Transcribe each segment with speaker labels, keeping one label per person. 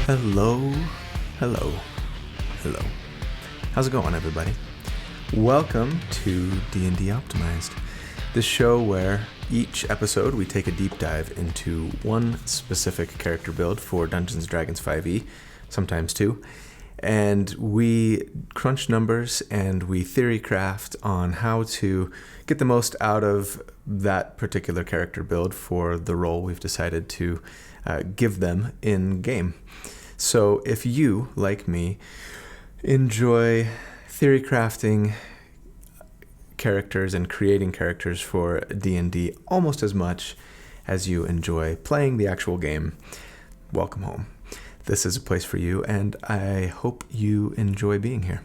Speaker 1: Hello. How's it going, everybody? Welcome to D&D Optimized, the show where each episode we take a deep dive into one specific character build for Dungeons & Dragons 5e, sometimes two, and we crunch numbers and we theory craft on how to get the most out of that particular character build for the role we've decided to give them in game. So if you, like me, enjoy theory crafting characters and creating characters for D&D almost as much as you enjoy playing the actual game, welcome home. This is a place for you, and I hope you enjoy being here.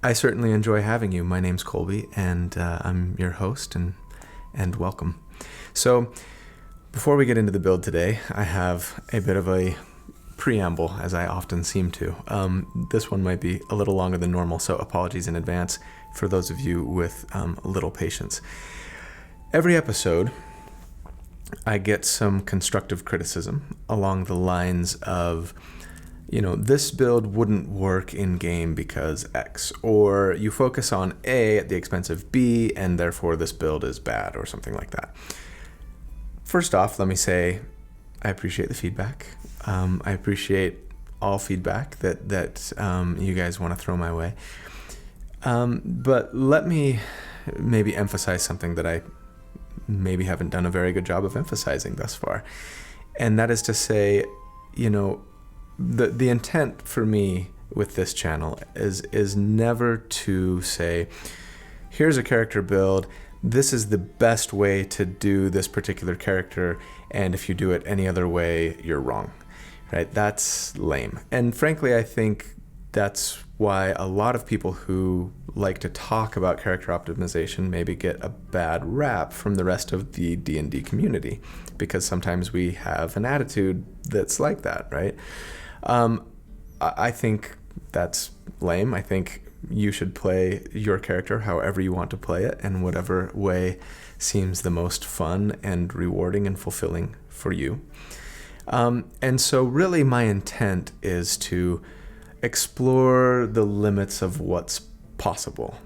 Speaker 1: I certainly enjoy having you. My name's Colby, and I'm your host, and welcome. So before we get into the build today, I have a bit of a preamble, as I often seem to. This one might be a little longer than normal, so apologies in advance for those of you with a little patience. Every episode, I get some constructive criticism along the lines of, this build wouldn't work in game because X, or you focus on A at the expense of B, and therefore this build is bad, or something like that. First off, let me say I appreciate the feedback. I appreciate all feedback that you guys want to throw my way. But let me maybe emphasize something that I maybe haven't done a very good job of emphasizing thus far. And that is to say, the intent for me with this channel is never to say, here's a character build, this is the best way to do this particular character, and if you do it any other way, you're wrong. Right? That's lame. And frankly, I think that's why a lot of people who like to talk about character optimization maybe get a bad rap from the rest of the D&D community, because sometimes we have an attitude that's like that, right? I think that's lame. I think you should play your character however you want to play it, and whatever way seems the most fun and rewarding and fulfilling for you. And so really my intent is to explore the limits of what's possible,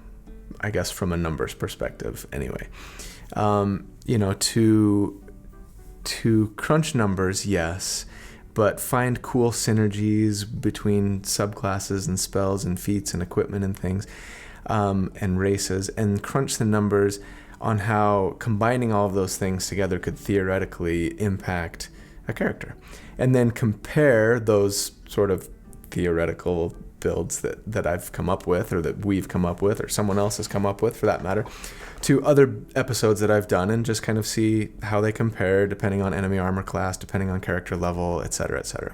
Speaker 1: I guess from a numbers perspective anyway. To crunch numbers, yes, but find cool synergies between subclasses and spells and feats and equipment and things, and races, and crunch the numbers on how combining all of those things together could theoretically impact a character, and then compare those sort of theoretical builds that I've come up with, or that we've come up with, or someone else has come up with for that matter, to other episodes that I've done, and just kind of see how they compare depending on enemy armor class, depending on character level, etc., etc.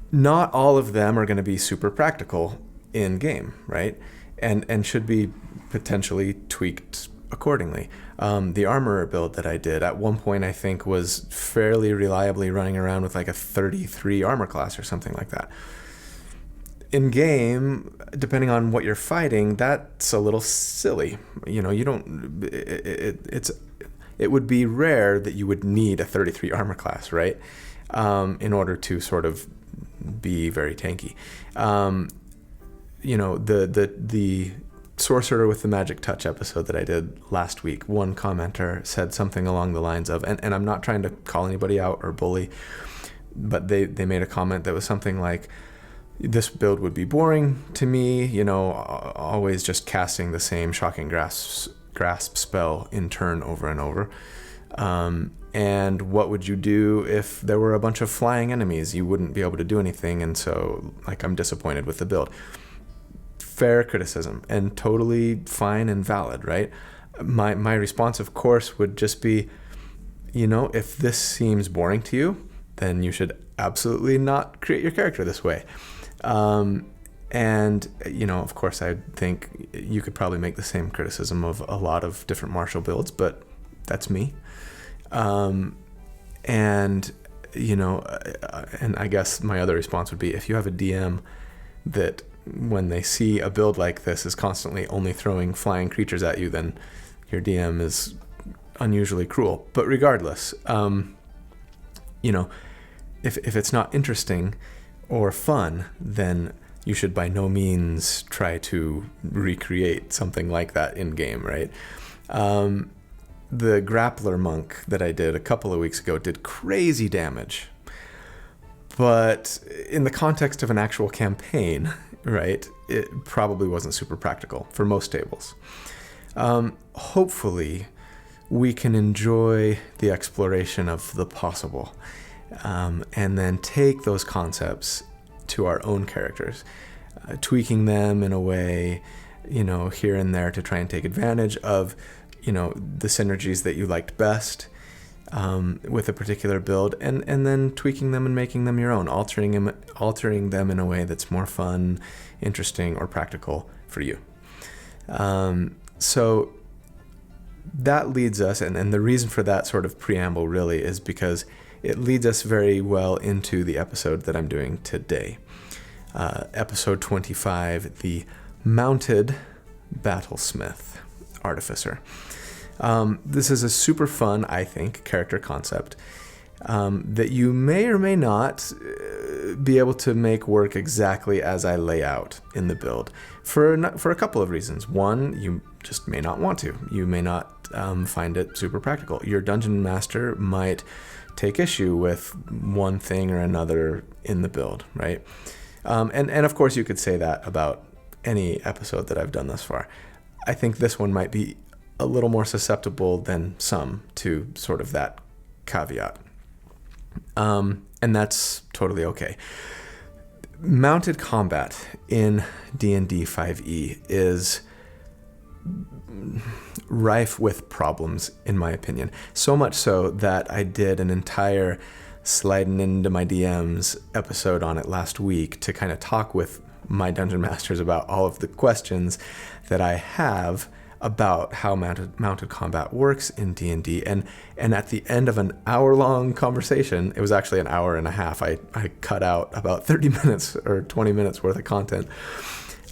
Speaker 1: Not all of them are going to be super practical in game, right? And should be potentially tweaked accordingly. The armorer build that I did at one point, I think, was fairly reliably running around with like a 33 armor class or something like that. In game, depending on what you're fighting, that's a little silly. It would be rare that you would need a 33 armor class, right? In order to sort of be very tanky. The Sorcerer with the Magic Touch episode that I did last week, one commenter said something along the lines of, and I'm not trying to call anybody out or bully, but they made a comment that was something like, this build would be boring to me, always just casting the same Shocking Grasp spell in turn over and over. And what would you do if there were a bunch of flying enemies? You wouldn't be able to do anything, and so I'm disappointed with the build. Fair criticism and totally fine and valid, right? My response, of course, would just be, if this seems boring to you, then you should absolutely not create your character this way. Of course, I think you could probably make the same criticism of a lot of different martial builds, but that's me. And I guess my other response would be, if you have a DM that when they see a build like this is constantly only throwing flying creatures at you, then your DM is unusually cruel. But regardless, if it's not interesting or fun, then you should by no means try to recreate something like that in game, right? The grappler monk that I did a couple of weeks ago did crazy damage, but in the context of an actual campaign, right, it probably wasn't super practical for most tables. Hopefully, we can enjoy the exploration of the possible, and then take those concepts to our own characters, tweaking them in a way, here and there to try and take advantage of, the synergies that you liked best with a particular build, and then tweaking them and making them your own, altering them in a way that's more fun, interesting, or practical for you. So that leads us, and the reason for that sort of preamble really is because it leads us very well into the episode that I'm doing today. Episode 25, the Mounted Battlesmith Artificer. This is a super fun, I think, character concept that you may or may not be able to make work exactly as I lay out in the build for a couple of reasons. One, you just may not want to. You may not find it super practical. Your dungeon master might take issue with one thing or another in the build, right? And of course you could say that about any episode that I've done thus far. I think this one might be a little more susceptible than some to sort of that caveat. And that's totally okay. Mounted combat in D&D 5e is rife with problems, in my opinion. So much so that I did an entire sliding into my DMs episode on it last week to kind of talk with my dungeon masters about all of the questions that I have about how mounted combat works in D&D, and at the end of an hour-long conversation, it was actually an hour and a half, I cut out about 30 minutes or 20 minutes worth of content.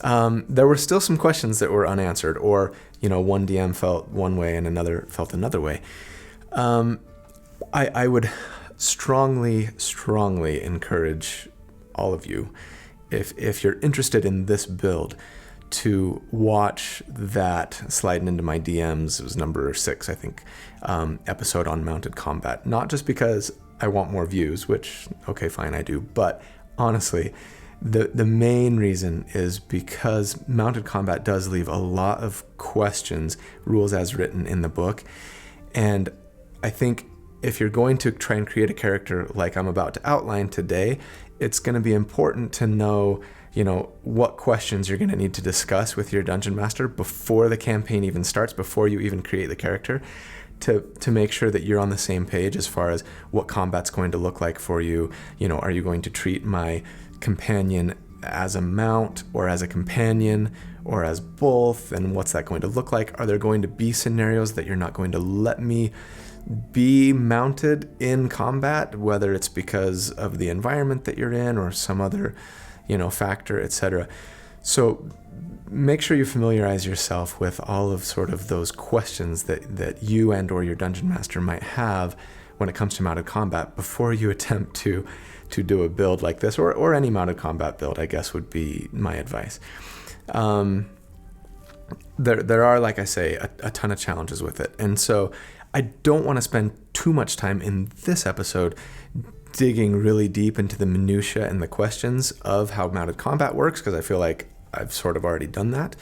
Speaker 1: There were still some questions that were unanswered, or one DM felt one way and another felt another way. I would strongly encourage all of you, if you're interested in this build, to watch that sliding into my DMs, it was number 6, I think, episode on mounted combat. Not just because I want more views, which, okay, fine, I do, but honestly, the main reason is because mounted combat does leave a lot of questions, rules as written in the book, and I think if you're going to try and create a character like I'm about to outline today, it's going to be important to know what questions you're going to need to discuss with your dungeon master before the campaign even starts, before you even create the character, to make sure that you're on the same page as far as what combat's going to look like for you. Are you going to treat my companion as a mount or as a companion or as both? And what's that going to look like? Are there going to be scenarios that you're not going to let me be mounted in combat, whether it's because of the environment that you're in or some other factor, etc. So make sure you familiarize yourself with all of sort of those questions that you and or your dungeon master might have when it comes to mounted combat before you attempt to do a build like this, or any mounted combat build, I guess, would be my advice. There are, like I say, a ton of challenges with it, and so I don't want to spend too much time in this episode digging really deep into the minutia and the questions of how mounted combat works, because I feel like I've sort of already done that.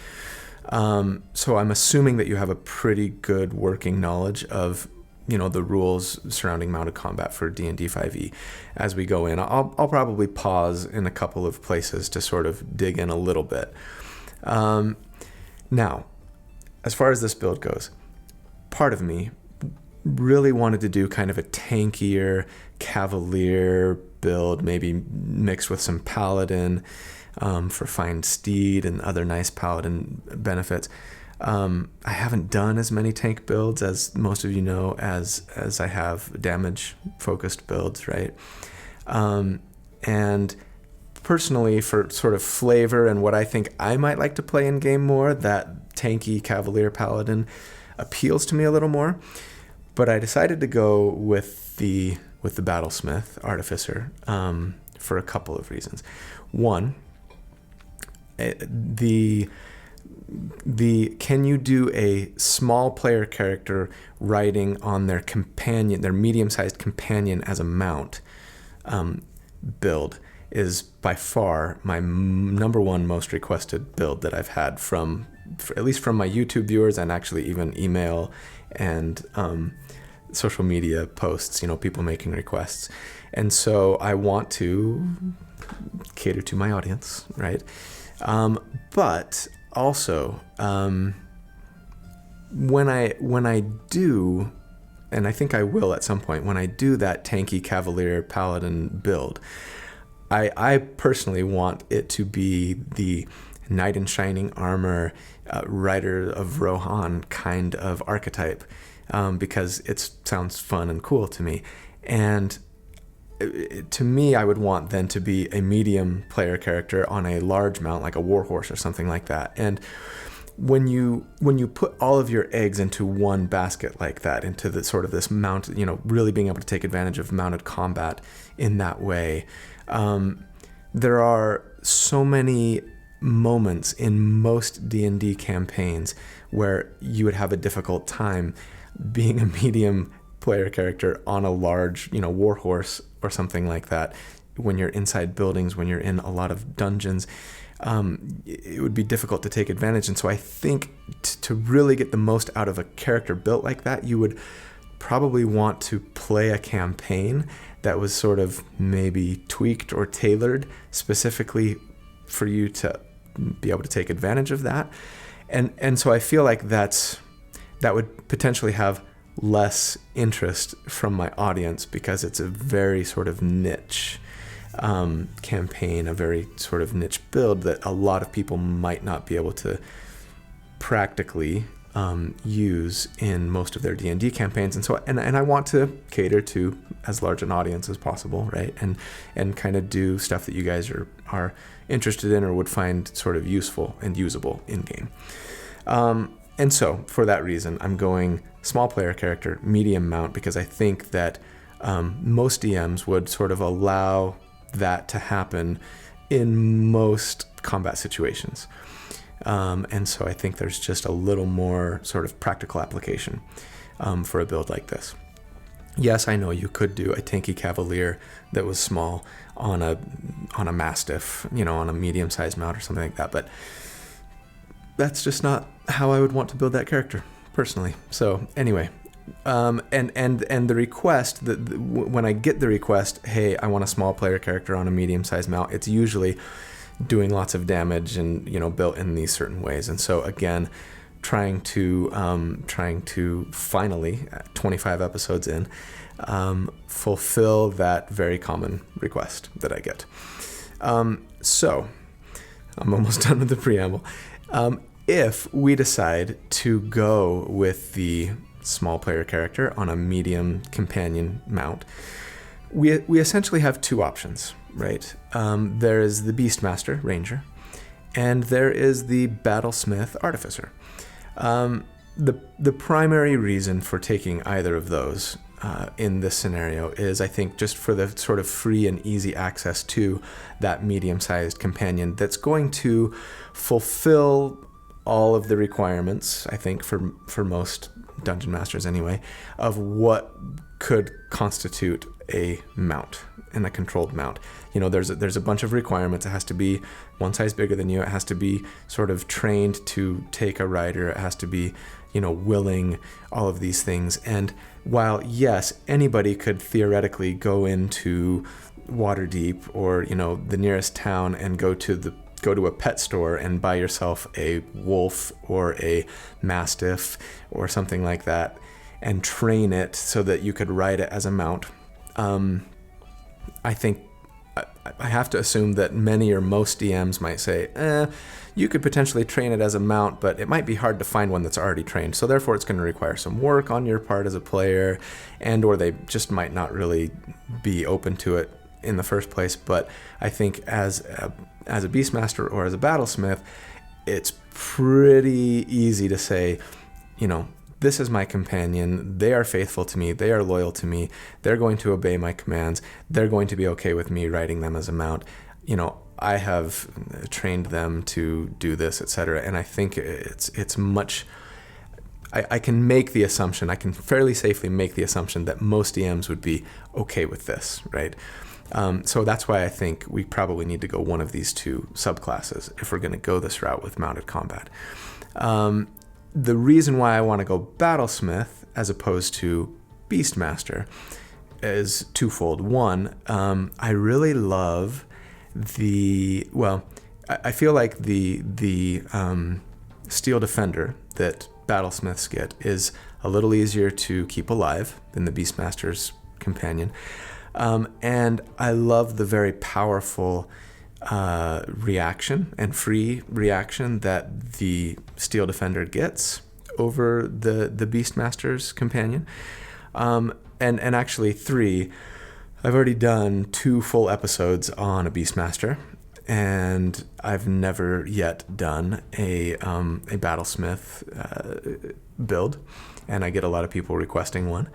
Speaker 1: So I'm assuming that you have a pretty good working knowledge of the rules surrounding mounted combat for D&D 5e as we go in. I'll probably pause in a couple of places to sort of dig in a little bit. Now, as far as this build goes, part of me really wanted to do kind of a tankier cavalier build, maybe mixed with some paladin for fine steed and other nice paladin benefits. I haven't done as many tank builds, as most of you know, as I have damage focused builds, right? And personally, for sort of flavor and what I think I might like to play in game more, that tanky cavalier paladin appeals to me a little more. But I decided to go with the with the Battlesmith Artificer for a couple of reasons. One, the can you do a small player character riding on their companion, their medium-sized companion as a mount build is by far my number one most requested build that I've had at least from my YouTube viewers, and actually even email and social media posts, people making requests. And so I want to cater to my audience, right? But also, when I do, and I think I will at some point, when I do that tanky Cavalier Paladin build, I personally want it to be the knight in shining armor, rider of Rohan kind of archetype, because it sounds fun and cool to me. And to me, I would want then to be a medium player character on a large mount, like a warhorse or something like that. And when you put all of your eggs into one basket like that, into the sort of this mount, really being able to take advantage of mounted combat in that way, there are so many moments in most D&D campaigns where you would have a difficult time being a medium player character on a large, warhorse or something like that. When you're inside buildings, when you're in a lot of dungeons, it would be difficult to take advantage. And so I think to really get the most out of a character built like that, you would probably want to play a campaign that was sort of maybe tweaked or tailored specifically for you to be able to take advantage of that. And so I feel like that would potentially have less interest from my audience, because it's a very sort of niche campaign, a very sort of niche build that a lot of people might not be able to practically use in most of their D&D campaigns. And so and I want to cater to as large an audience as possible, right? And kind of do stuff that you guys are interested in or would find sort of useful and usable in game. And so for that reason, I'm going small player character, medium mount, because I think that most DMs would sort of allow that to happen in most combat situations. And so I think there's just a little more sort of practical application for a build like this. Yes, I know you could do a tanky Cavalier that was small on a Mastiff, on a medium-sized mount or something like that, but that's just not how I would want to build that character personally. So anyway, and the request, when I get the request, hey, I want a small player character on a medium-sized mount, it's usually doing lots of damage and built in these certain ways. And so again, trying to finally, 25 episodes in, fulfill that very common request that I get. So I'm almost done with the preamble. If we decide to go with the small player character on a medium companion mount, we essentially have two options, right? There is the Beastmaster Ranger, and there is the Battlesmith Artificer. The primary reason for taking either of those in this scenario is, I think, just for the sort of free and easy access to that medium-sized companion that's going to fulfill all of the requirements, I think, for most dungeon masters anyway, of what could constitute a mount and a controlled mount. There's a bunch of requirements. It has to be one size bigger than you. It has to be sort of trained to take a rider. It has to be, willing, all of these things. And while, yes, anybody could theoretically go into Waterdeep or, the nearest town and go to a pet store and buy yourself a wolf or a mastiff or something like that and train it so that you could ride it as a mount. I think I have to assume that many or most DMs might say, you could potentially train it as a mount, but it might be hard to find one that's already trained. So therefore it's going to require some work on your part as a player, and or they just might not really be open to it in the first place. But I think as a Beastmaster or as a Battlesmith, it's pretty easy to say, this is my companion. They are faithful to me. They are loyal to me. They're going to obey my commands. They're going to be okay with me riding them as a mount. I have trained them to do this, etc. And I think it's much. I can make the assumption. I can fairly safely make the assumption that most DMs would be okay with this, right? So that's why I think we probably need to go one of these two subclasses if we're going to go this route with mounted combat. The reason why I want to go Battlesmith as opposed to Beastmaster is twofold. One, I really love I feel like the Steel Defender that Battlesmiths get is a little easier to keep alive than the Beastmaster's companion. And I love the very powerful reaction and free reaction that the Steel Defender gets over the Beastmaster's companion. And actually 3, I've already done 2 full episodes on a Beastmaster, and I've never yet done a Battlesmith build, and I get a lot of people requesting one.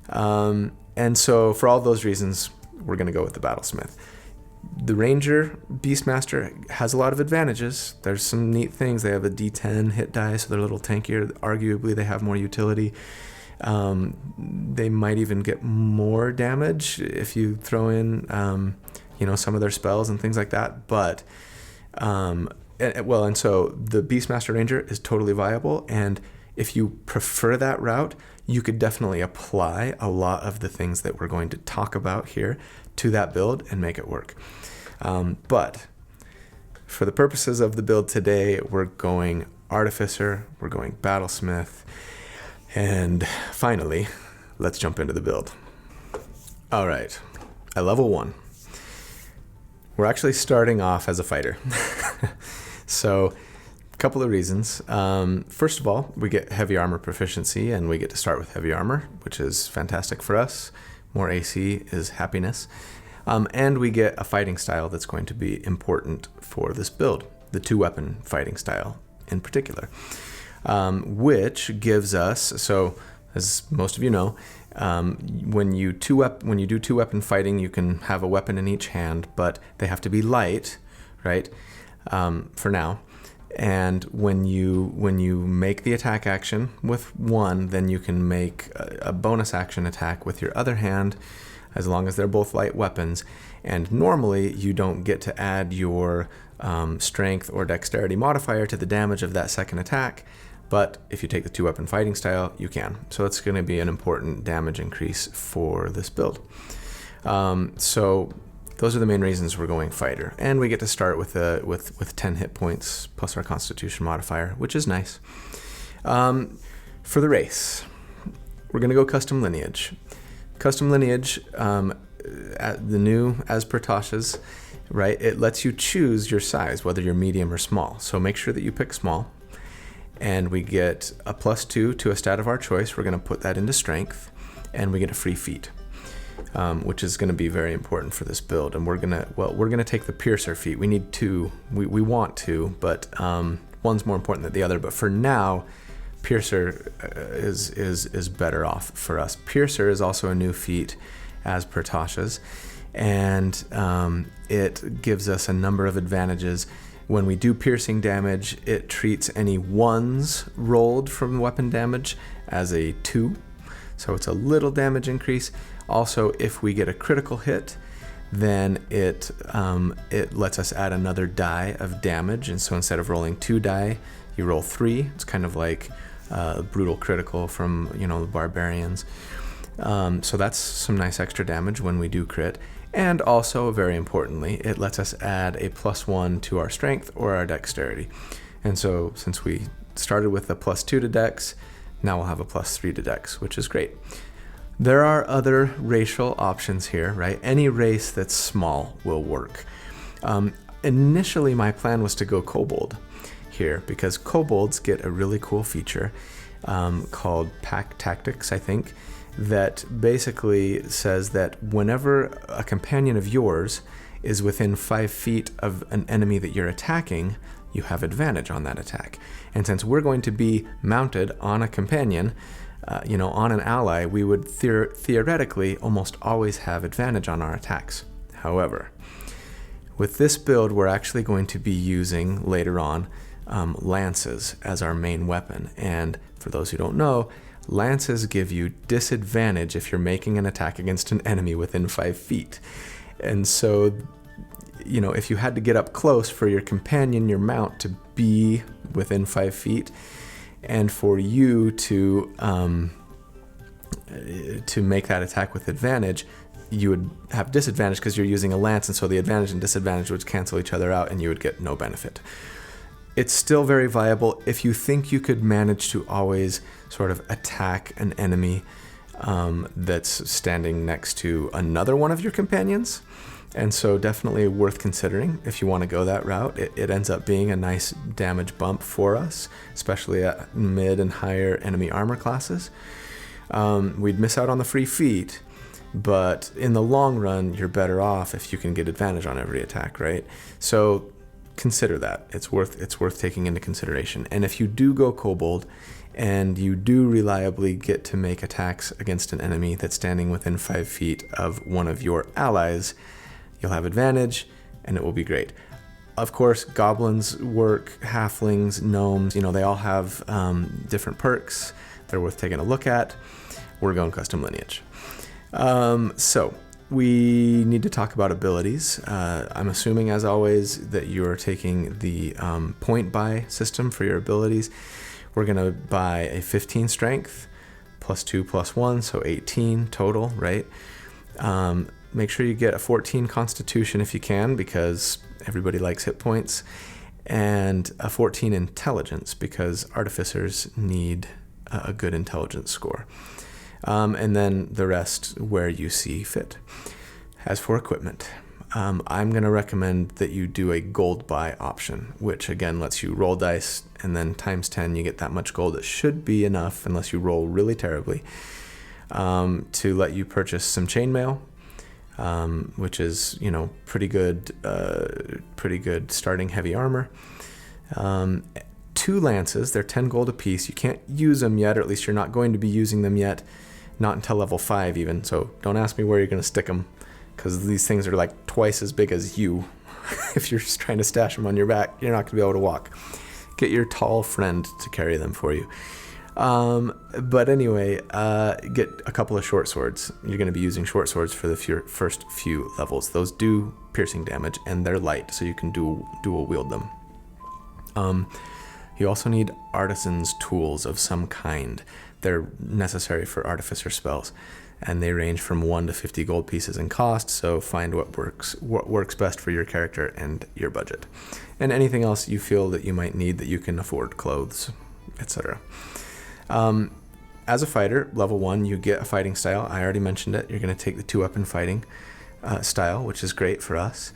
Speaker 1: And so for all those reasons, we're going to go with the Battlesmith. The Ranger Beastmaster has a lot of advantages. There's some neat things. They have a D10 hit die, so they're a little tankier. Arguably, they have more utility. They might even get more damage if you throw in, some of their spells and things like that. But, and so the Beastmaster Ranger is totally viable. And if you prefer that route, you could definitely apply a lot of the things that we're going to talk about here to that build and make it work. But for the purposes of the build today, we're going Artificer, we're going Battlesmith, and finally, let's jump into the build. All right, at level 1, we're actually starting off as a fighter. So, a couple of reasons. First of all, we get heavy armor proficiency, and we get to start with heavy armor, which is fantastic for us. More AC is happiness. And we get a fighting style that's going to be important for this build, the 2-weapon fighting style in particular. Which gives us, so as most of you know, when you do 2-weapon fighting, you can have a weapon in each hand, but they have to be light, right? For now. And when you make the attack action with one, then you can make a bonus action attack with your other hand, as long as they're both light weapons. And normally you don't get to add your strength or dexterity modifier to the damage of that second attack. But if you take the 2-weapon fighting style, you can. So it's going to be an important damage increase for this build. So those are the main reasons we're going fighter. And we get to start with 10 hit points plus our constitution modifier, which is nice. For the race, we're going to go custom lineage. Custom lineage, the new as per Tasha's, right? It lets you choose your size, whether you're medium or small. So make sure that you pick small. And we get a +2 to a stat of our choice. We're going to put that into strength, and we get a free feat, which is going to be very important for this build. And we're going to take the Piercer feat. We need 2. We want 2, but one's more important than the other. But for now, Piercer is better off for us. Piercer is also a new feat as per Tasha's, and it gives us a number of advantages. When we do piercing damage, it treats any 1s rolled from weapon damage as a 2, so it's a little damage increase. Also, if we get a critical hit, then it lets us add another die of damage, and so instead of rolling 2 die, you roll 3. It's kind of like brutal critical from the barbarians. So that's some nice extra damage when we do crit. And also, very importantly, it lets us add a +1 to our strength or our dexterity. And so since we started with a +2 to dex, now we'll have a +3 to dex, which is great. There are other racial options here, right? Any race that's small will work. Initially, my plan was to go kobold here because kobolds get a really cool feature called Pack Tactics, I think, that basically says that whenever a companion of yours is within 5 feet of an enemy that you're attacking, you have advantage on that attack. And since we're going to be mounted on a companion, on an ally, we would theoretically almost always have advantage on our attacks. However, with this build, we're actually going to be using later on lances as our main weapon. And for those who don't know, lances give you disadvantage if you're making an attack against an enemy within 5 feet. And so, if you had to get up close for your companion, your mount, to be within 5 feet, and for you to make that attack with advantage, you would have disadvantage because you're using a lance, and so the advantage and disadvantage would cancel each other out, and you would get no benefit. It's still very viable if you think you could manage to always sort of attack an enemy that's standing next to another one of your companions. And so definitely worth considering if you want to go that route. It ends up being a nice damage bump for us, especially at mid and higher enemy armor classes. We'd miss out on the free feat, but in the long run, you're better off if you can get advantage on every attack, right? So consider that. It's worth taking into consideration. And if you do go kobold and you do reliably get to make attacks against an enemy that's standing within 5 feet of one of your allies, you'll have advantage, and it will be great. Of course, goblins work, halflings, gnomes, they all have different perks. They're worth taking a look at. We're going custom lineage. So we need to talk about abilities. I'm assuming, as always, that you're taking the point buy system for your abilities. We're going to buy a 15 strength, +2 +1, so 18 total, right? Make sure you get a 14 constitution if you can, because everybody likes hit points, and a 14 intelligence, because artificers need a good intelligence score. And then the rest where you see fit. As for equipment, I'm going to recommend that you do a gold buy option, which again lets you roll dice, and then times 10 you get that much gold. It should be enough, unless you roll really terribly, to let you purchase some chainmail, which is pretty good starting heavy armor. 2 lances, they're 10 gold apiece. You can't use them yet, or at least you're not going to be using them yet, not until level 5 even. So don't ask me where you're going to stick them, because these things are like twice as big as you. If you're just trying to stash them on your back, you're not going to be able to walk. Get your tall friend to carry them for you. But anyway, get a couple of short swords. You're going to be using short swords for the first few levels. Those do piercing damage, and they're light, so you can dual wield them. You also need artisan's tools of some kind. They're necessary for artificer spells, and they range from 1 to 50 gold pieces in cost, so find what works best for your character and your budget. And anything else you feel that you might need that you can afford, clothes, etc. As a fighter, level 1, you get a fighting style. I already mentioned it. You're going to take the 2-weapon fighting style, which is great for us.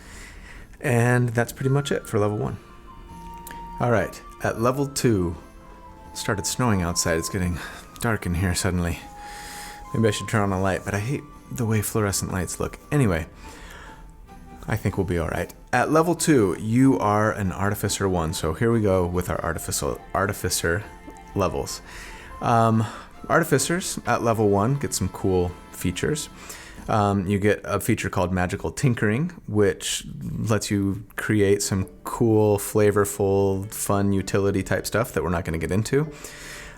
Speaker 1: And that's pretty much it for level 1. All right, at level 2, it started snowing outside. It's getting dark in here suddenly. Maybe I should turn on a light, but I hate the way fluorescent lights look. Anyway, I think we'll be all right. At level 2, you are an Artificer 1. So here we go with our Artificer levels. Artificers at level 1 get some cool features. You get a feature called Magical Tinkering, which lets you create some cool, flavorful, fun utility type stuff that we're not going to get into.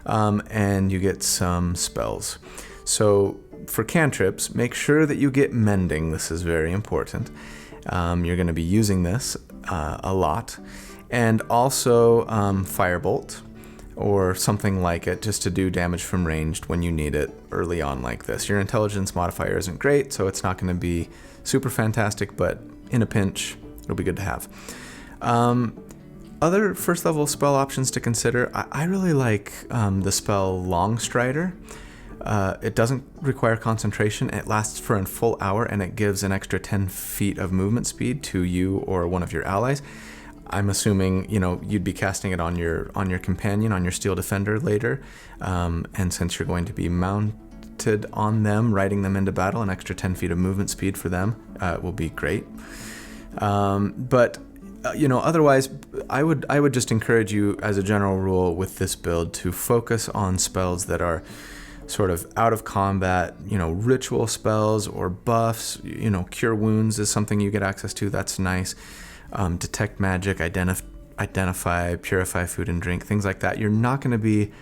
Speaker 1: And you get some spells. So for cantrips, make sure that you get Mending. This is very important. You're going to be using this a lot. And also Firebolt, or something like it, just to do damage from ranged when you need it early on like this. Your intelligence modifier isn't great, so it's not going to be super fantastic, but in a pinch, it'll be good to have. Other first level spell options to consider, I really like the spell Longstrider. It doesn't require concentration, it lasts for a full hour, and it gives an extra 10 feet of movement speed to you or one of your allies. I'm assuming, you'd be casting it on your companion, on your Steel Defender later, and since you're going to be mounted on them, riding them into battle, an extra 10 feet of movement speed for them will be great. But otherwise, I would just encourage you, as a general rule, with this build, to focus on spells that are sort of out of combat, ritual spells or buffs. Cure wounds is something you get access to. That's nice. Detect magic, identify, purify food and drink, things like that. You're not going to be,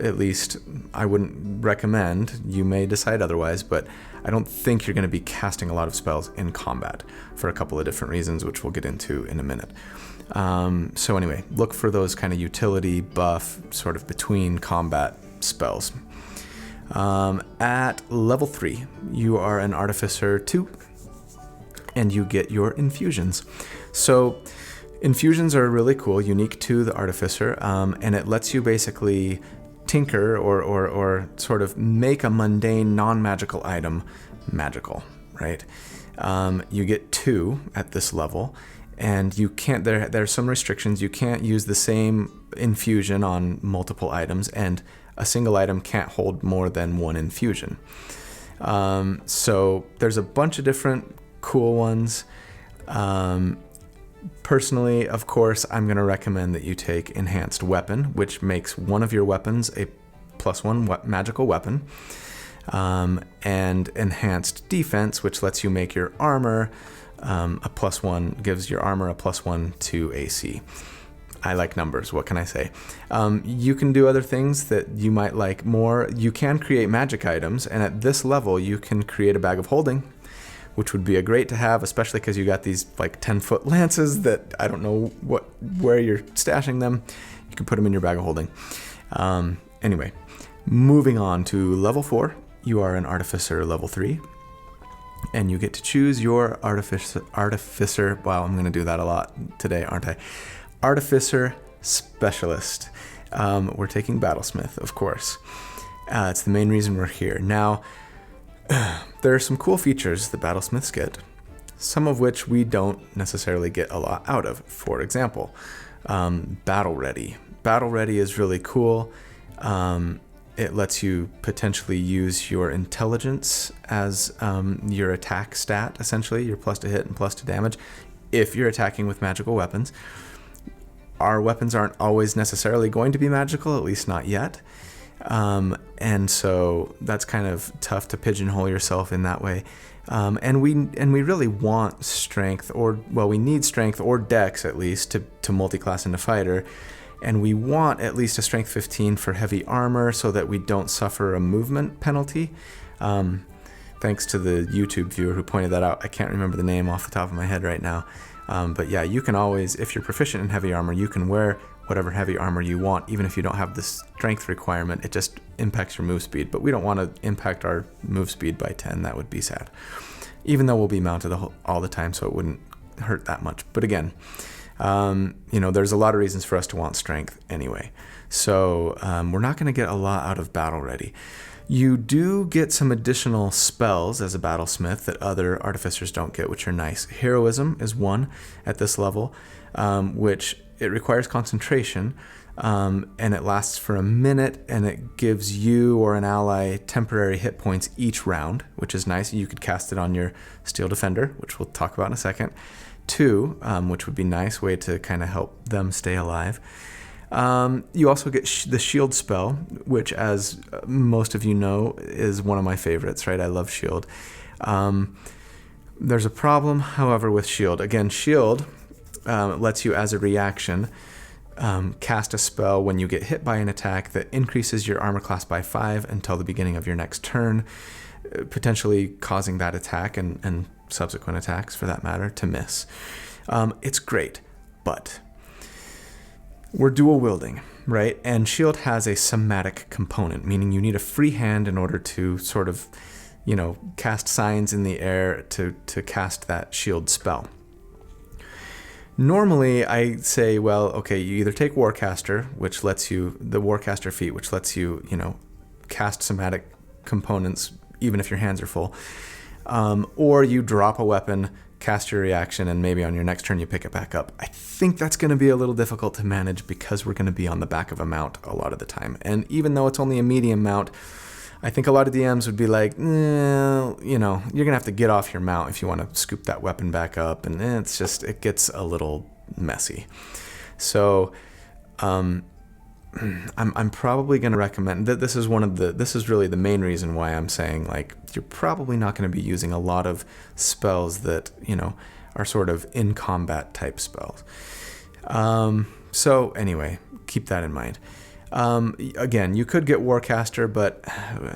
Speaker 1: at least I wouldn't recommend, you may decide otherwise, but I don't think you're going to be casting a lot of spells in combat for a couple of different reasons, which we'll get into in a minute. So anyway, look for those kind of utility buff sort of between combat spells. At level 3, you are an Artificer 2, and you get your infusions. So infusions are really cool, unique to the Artificer, and it lets you basically tinker or sort of make a mundane non-magical item magical, right? You get 2 at this level, and you can't, there's some restrictions. You can't use the same infusion on multiple items, and a single item can't hold more than 1 infusion. So there's a bunch of different cool ones. Personally, of course, I'm going to recommend that you take Enhanced Weapon, which makes one of your weapons a +1 magical weapon, and Enhanced Defense, which lets you make your armor a +1, gives your armor a +1 to AC. I like numbers, what can I say? You can do other things that you might like more. You can create magic items, and at this level, you can create a Bag of Holding, which would be a great to have, especially because you got these like 10-foot lances that I don't know where you're stashing them. You can put them in your Bag of Holding. Anyway, moving on to level 4, you are an Artificer level 3, and you get to choose your Artificer. Wow, I'm going to do that a lot today, aren't I? Artificer Specialist. We're taking Battlesmith, of course. It's the main reason we're here. Now, there are some cool features that Battlesmiths get, some of which we don't necessarily get a lot out of. For example, Battle Ready. Battle Ready is really cool. It lets you potentially use your intelligence as your attack stat, essentially, your +2 hit and +2 damage, if you're attacking with magical weapons. Our weapons aren't always necessarily going to be magical, at least not yet. And so that's kind of tough to pigeonhole yourself in that way. And we really want strength, we need strength or dex at least to multi-class into fighter. And we want at least a strength 15 for heavy armor so that we don't suffer a movement penalty. Thanks to the YouTube viewer who pointed that out. I can't remember the name off the top of my head right now. But yeah, you can always, if you're proficient in heavy armor, you can wear whatever heavy armor you want, even if you don't have the strength requirement. It just impacts your move speed, but we don't want to impact our move speed by 10. That would be sad. Even though we'll be mounted all the time, so it wouldn't hurt that much. But again, there's a lot of reasons for us to want strength anyway. So we're not going to get a lot out of Battle Ready. You do get some additional spells as a Battlesmith that other Artificers don't get, which are nice. Heroism is one at this level, which it requires concentration, and it lasts for a minute, and it gives you or an ally temporary hit points each round, which is nice. You could cast it on your Steel Defender, which we'll talk about in a second, too, which would be a nice way to kind of help them stay alive. You also get the shield spell, which, as most of you know, is one of my favorites, right? I love shield. There's a problem, however, with shield. Again, shield lets you, as a reaction, cast a spell when you get hit by an attack that increases your armor class by 5 until the beginning of your next turn, potentially causing that attack and subsequent attacks, for that matter, to miss. It's great, but we're dual wielding, right? And shield has a somatic component, meaning you need a free hand in order to sort of, cast signs in the air to cast that shield spell. Normally, I say, well, okay, you either take Warcaster, which lets you, the Warcaster feat, which lets you, cast somatic components even if your hands are full, or you drop a weapon, cast your reaction, and maybe on your next turn you pick it back up. I think that's going to be a little difficult to manage because we're going to be on the back of a mount a lot of the time. And even though it's only a medium mount, I think a lot of DMs would be like, you're going to have to get off your mount if you want to scoop that weapon back up. And it gets a little messy. So I'm probably going to recommend that. This is really the main reason why I'm saying, like, you're probably not going to be using a lot of spells that, are sort of in combat type spells. So anyway, keep that in mind. Again, you could get Warcaster, but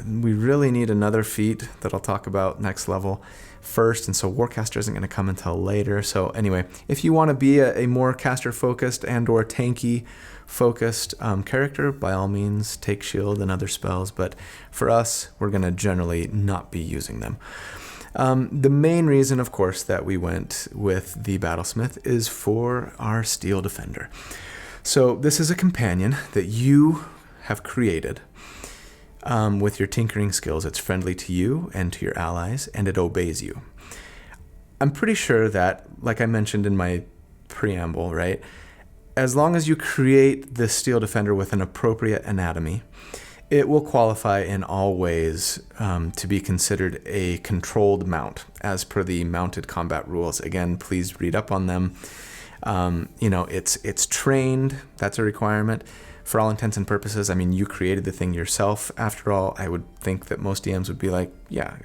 Speaker 1: we really need another feat that I'll talk about next level first, and so Warcaster isn't going to come until later. So anyway, if you want to be a more caster focused and or tanky focused character, by all means take shield and other spells, but for us, we're going to generally not be using them. The main reason, of course, that we went with the Battlesmith is for our Steel Defender. So this is a companion that you have created with your tinkering skills. It's friendly to you and to your allies, and it obeys you. I'm pretty sure that, like I mentioned in my preamble, right, as long as you create the Steel Defender with an appropriate anatomy, it will qualify in all ways to be considered a controlled mount, as per the mounted combat rules. Again, please read up on them. It's trained. That's a requirement. For all intents and purposes, I mean, you created the thing yourself. After all, I would think that most DMs would be like, yeah,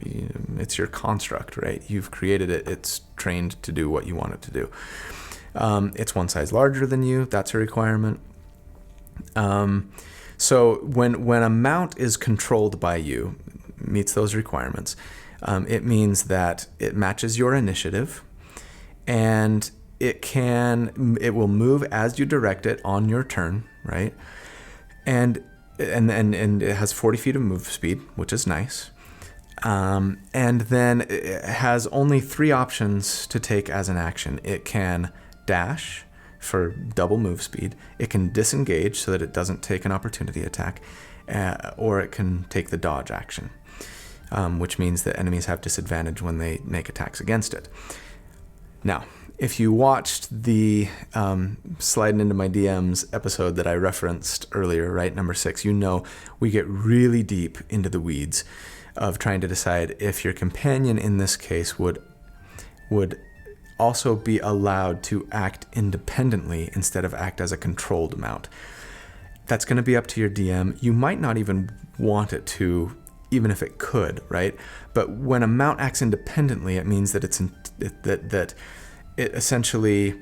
Speaker 1: it's your construct, right? You've created it. It's trained to do what you want it to do. It's one size larger than you. That's a requirement. So when a mount is controlled by you, meets those requirements, it means that it matches your initiative, and it will move as you direct it on your turn, right? And it has 40 feet of move speed, which is nice. And then it has only 3 options to take as an action. It can dash for double move speed. It can disengage so that it doesn't take an opportunity attack, or it can take the dodge action, which means that enemies have disadvantage when they make attacks against it. Now, if you watched the Sliding Into My DMs episode that I referenced earlier, right, number 6, we get really deep into the weeds of trying to decide if your companion in this case would also be allowed to act independently instead of act as a controlled mount. That's going to be up to your DM. You might not even want it to, even if it could, right? But when a mount acts independently, it means that it essentially,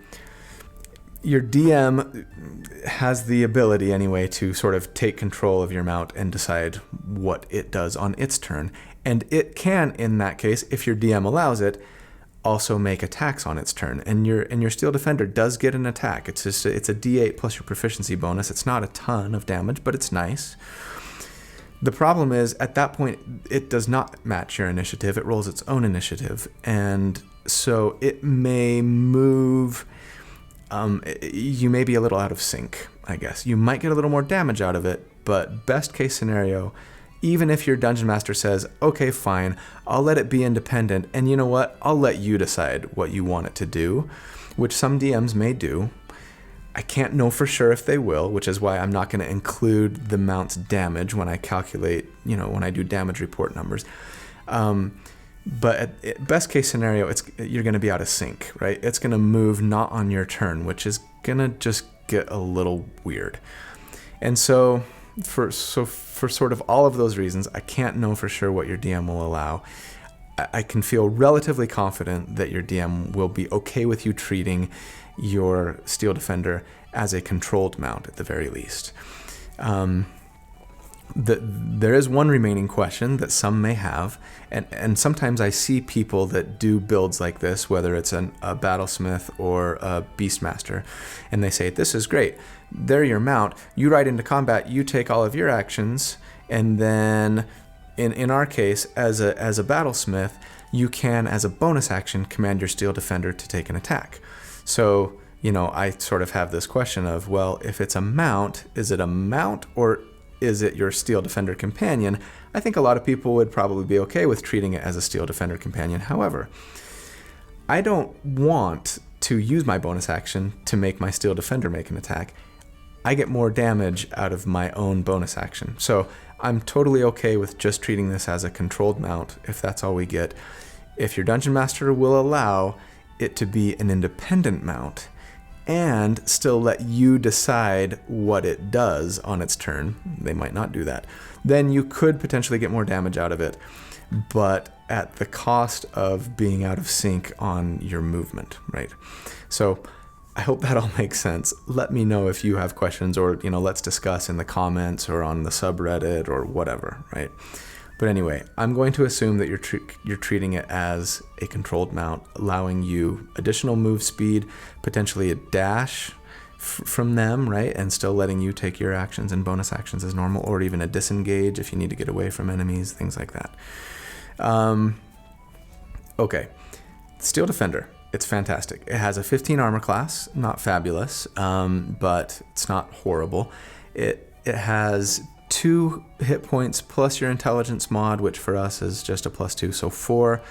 Speaker 1: your DM has the ability anyway to sort of take control of your mount and decide what it does on its turn. And it can, in that case, if your DM allows it, also make attacks on its turn. And your Steel Defender does get an attack. It's a D8 plus your proficiency bonus. It's not a ton of damage, but it's nice. The problem is, at that point, it does not match your initiative. It rolls its own initiative. And so it may move, you may be a little out of sync, I guess. You might get a little more damage out of it, but best case scenario, even if your Dungeon Master says, okay, fine, I'll let it be independent, and you know what? I'll let you decide what you want it to do, which some DMs may do. I can't know for sure if they will, which is why I'm not going to include the mount's damage when I calculate, when I do damage report numbers. But at best case scenario, you're going to be out of sync, right? It's going to move not on your turn, which is going to just get a little weird. And so for sort of all of those reasons, I can't know for sure what your DM will allow. I can feel relatively confident that your DM will be okay with you treating your Steel Defender as a controlled mount at the very least. There is one remaining question that some may have, and sometimes I see people that do builds like this, whether it's a Battlesmith or a Beastmaster, and they say, this is great, they're your mount, you ride into combat, you take all of your actions, and then in our case, as a Battlesmith, you can, as a bonus action, command your Steel Defender to take an attack. So, I sort of have this question of, well, if it's a mount, is it a mount or is it your Steel Defender companion? I think a lot of people would probably be okay with treating it as a Steel Defender companion. However, I don't want to use my bonus action to make my Steel Defender make an attack. I get more damage out of my own bonus action. So I'm totally okay with just treating this as a controlled mount if that's all we get. If your Dungeon Master will allow it to be an independent mount, and still let you decide what it does on its turn. They might not do that. Then you could potentially get more damage out of it, but at the cost of being out of sync on your movement, right? So I hope that all makes sense. Let me know if you have questions, or, let's discuss in the comments or on the subreddit or whatever, right? But anyway, I'm going to assume that you're treating it as a controlled mount, allowing you additional move speed, potentially a dash from them, right? And still letting you take your actions and bonus actions as normal, or even a disengage if you need to get away from enemies, things like that. Okay, Steel Defender. It's fantastic. It has a 15 armor class, not fabulous, but it's not horrible. It has 2 hit points plus your intelligence mod, which for us is just a +2, so 4,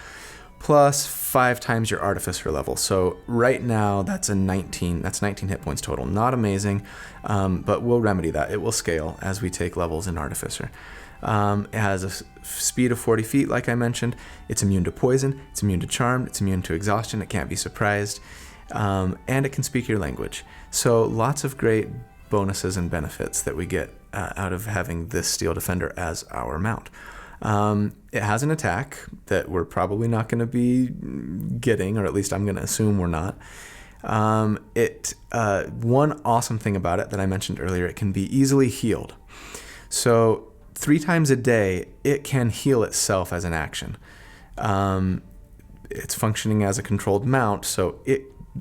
Speaker 1: plus 5 times your artificer level. So right now that's 19 hit points total. Not amazing, but we'll remedy that. It will scale as we take levels in artificer. It has a speed of 40 feet, like I mentioned. It's immune to poison, it's immune to charm, it's immune to exhaustion, it can't be surprised, and it can speak your language. So lots of great bonuses and benefits that we get out of having this Steel Defender as our mount. It has an attack that we're probably not going to be getting, or at least I'm going to assume we're not. One awesome thing about it that I mentioned earlier, it can be easily healed. So 3 times a day, it can heal itself as an action. It's functioning as a controlled mount,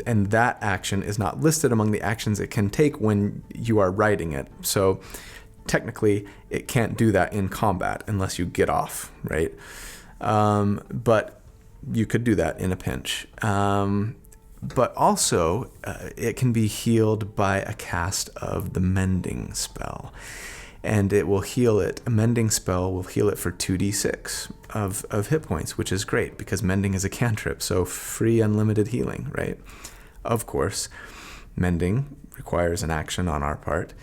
Speaker 1: and that action is not listed among the actions it can take when you are riding it. So technically, it can't do that in combat unless you get off, right? But you could do that in a pinch. But also, it can be healed by a cast of the Mending spell. And it will heal it. A Mending spell will heal it for 2d6 of hit points, which is great because Mending is a cantrip, so free unlimited healing, right? Of course, Mending requires an action on our part,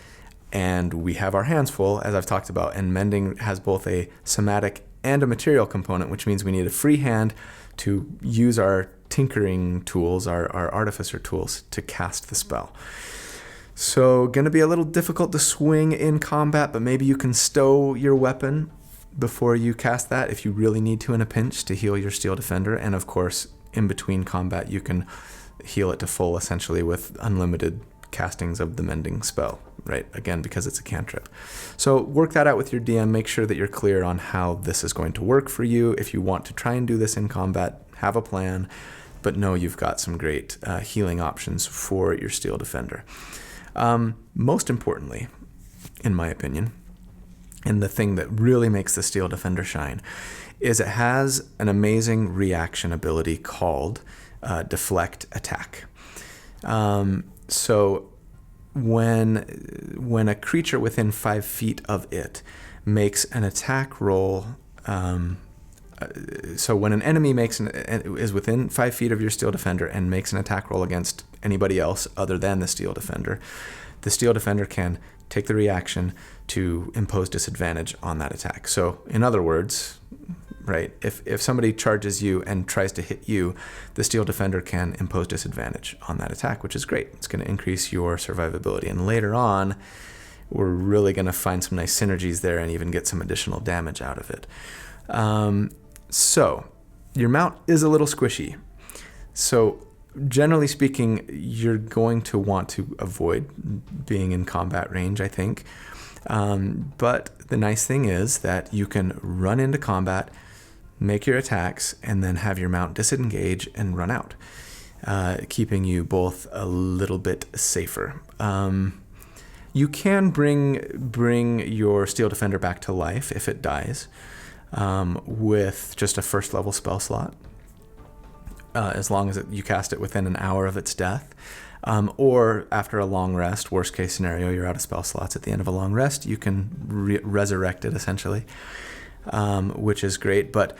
Speaker 1: and we have our hands full, as I've talked about, and Mending has both a somatic and a material component, which means we need a free hand to use our tinkering tools, our artificer tools, to cast the spell. So going to be a little difficult to swing in combat, but maybe you can stow your weapon before you cast that if you really need to in a pinch to heal your Steel Defender. And of course, in between combat, you can heal it to full essentially with unlimited castings of the Mending spell, right? Again, because it's a cantrip. So work that out with your DM. Make sure that you're clear on how this is going to work for you. If you want to try and do this in combat, have a plan, but know you've got some great healing options for your Steel Defender. Most importantly, in my opinion, and the thing that really makes the Steel Defender shine, is it has an amazing reaction ability called Deflect Attack. So when a creature within 5 feet of it makes an attack roll, so when an enemy is within 5 feet of your Steel Defender and makes an attack roll against anybody else other than the Steel Defender can take the reaction to impose disadvantage on that attack. So in other words, right, if somebody charges you and tries to hit you, the Steel Defender can impose disadvantage on that attack, which is great. It's going to increase your survivability. And later on, we're really going to find some nice synergies there and even get some additional damage out of it. So your mount is a little squishy. So generally speaking, you're going to want to avoid being in combat range, I think. But the nice thing is that you can run into combat, make your attacks, and then have your mount disengage and run out, keeping you both a little bit safer. You can bring your Steel Defender back to life if it dies, with just a first level spell slot, as long as you cast it within an hour of its death. Or after a long rest, worst case scenario, you're out of spell slots at the end of a long rest, you can resurrect it essentially, which is great. But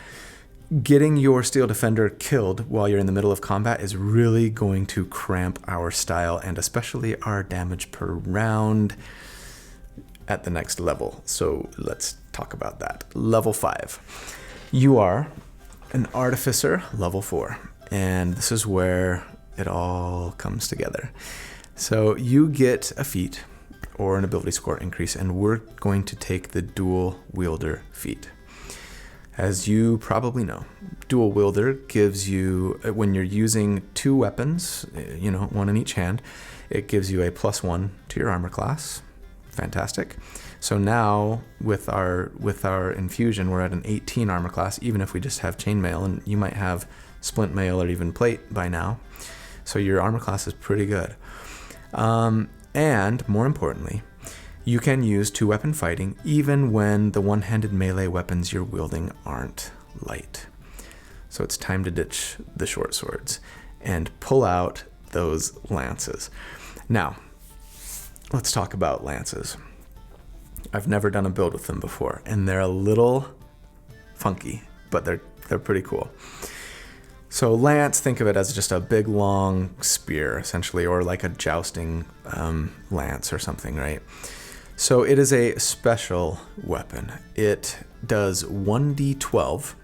Speaker 1: getting your Steel Defender killed while you're in the middle of combat is really going to cramp our style and especially our damage per round at the next level. So let's talk about that. Level 5. You are an Artificer, level 4. And this is where it all comes together. So you get a feat or an ability score increase, and we're going to take the dual wielder feat. As you probably know, dual wielder gives you, when you're using two weapons, one in each hand, it gives you a +1 to your armor class. Fantastic. So now with our infusion, we're at an 18 armor class, even if we just have chainmail, and you might have splint mail or even plate by now. So your armor class is pretty good. And more importantly, you can use two-weapon fighting even when the one-handed melee weapons you're wielding aren't light. So it's time to ditch the short swords and pull out those lances. Now, let's talk about lances. I've never done a build with them before, and they're a little funky, but they're pretty cool. So lance, think of it as just a big long spear, essentially, or like a jousting lance or something, right? So it is a special weapon. It does 1d12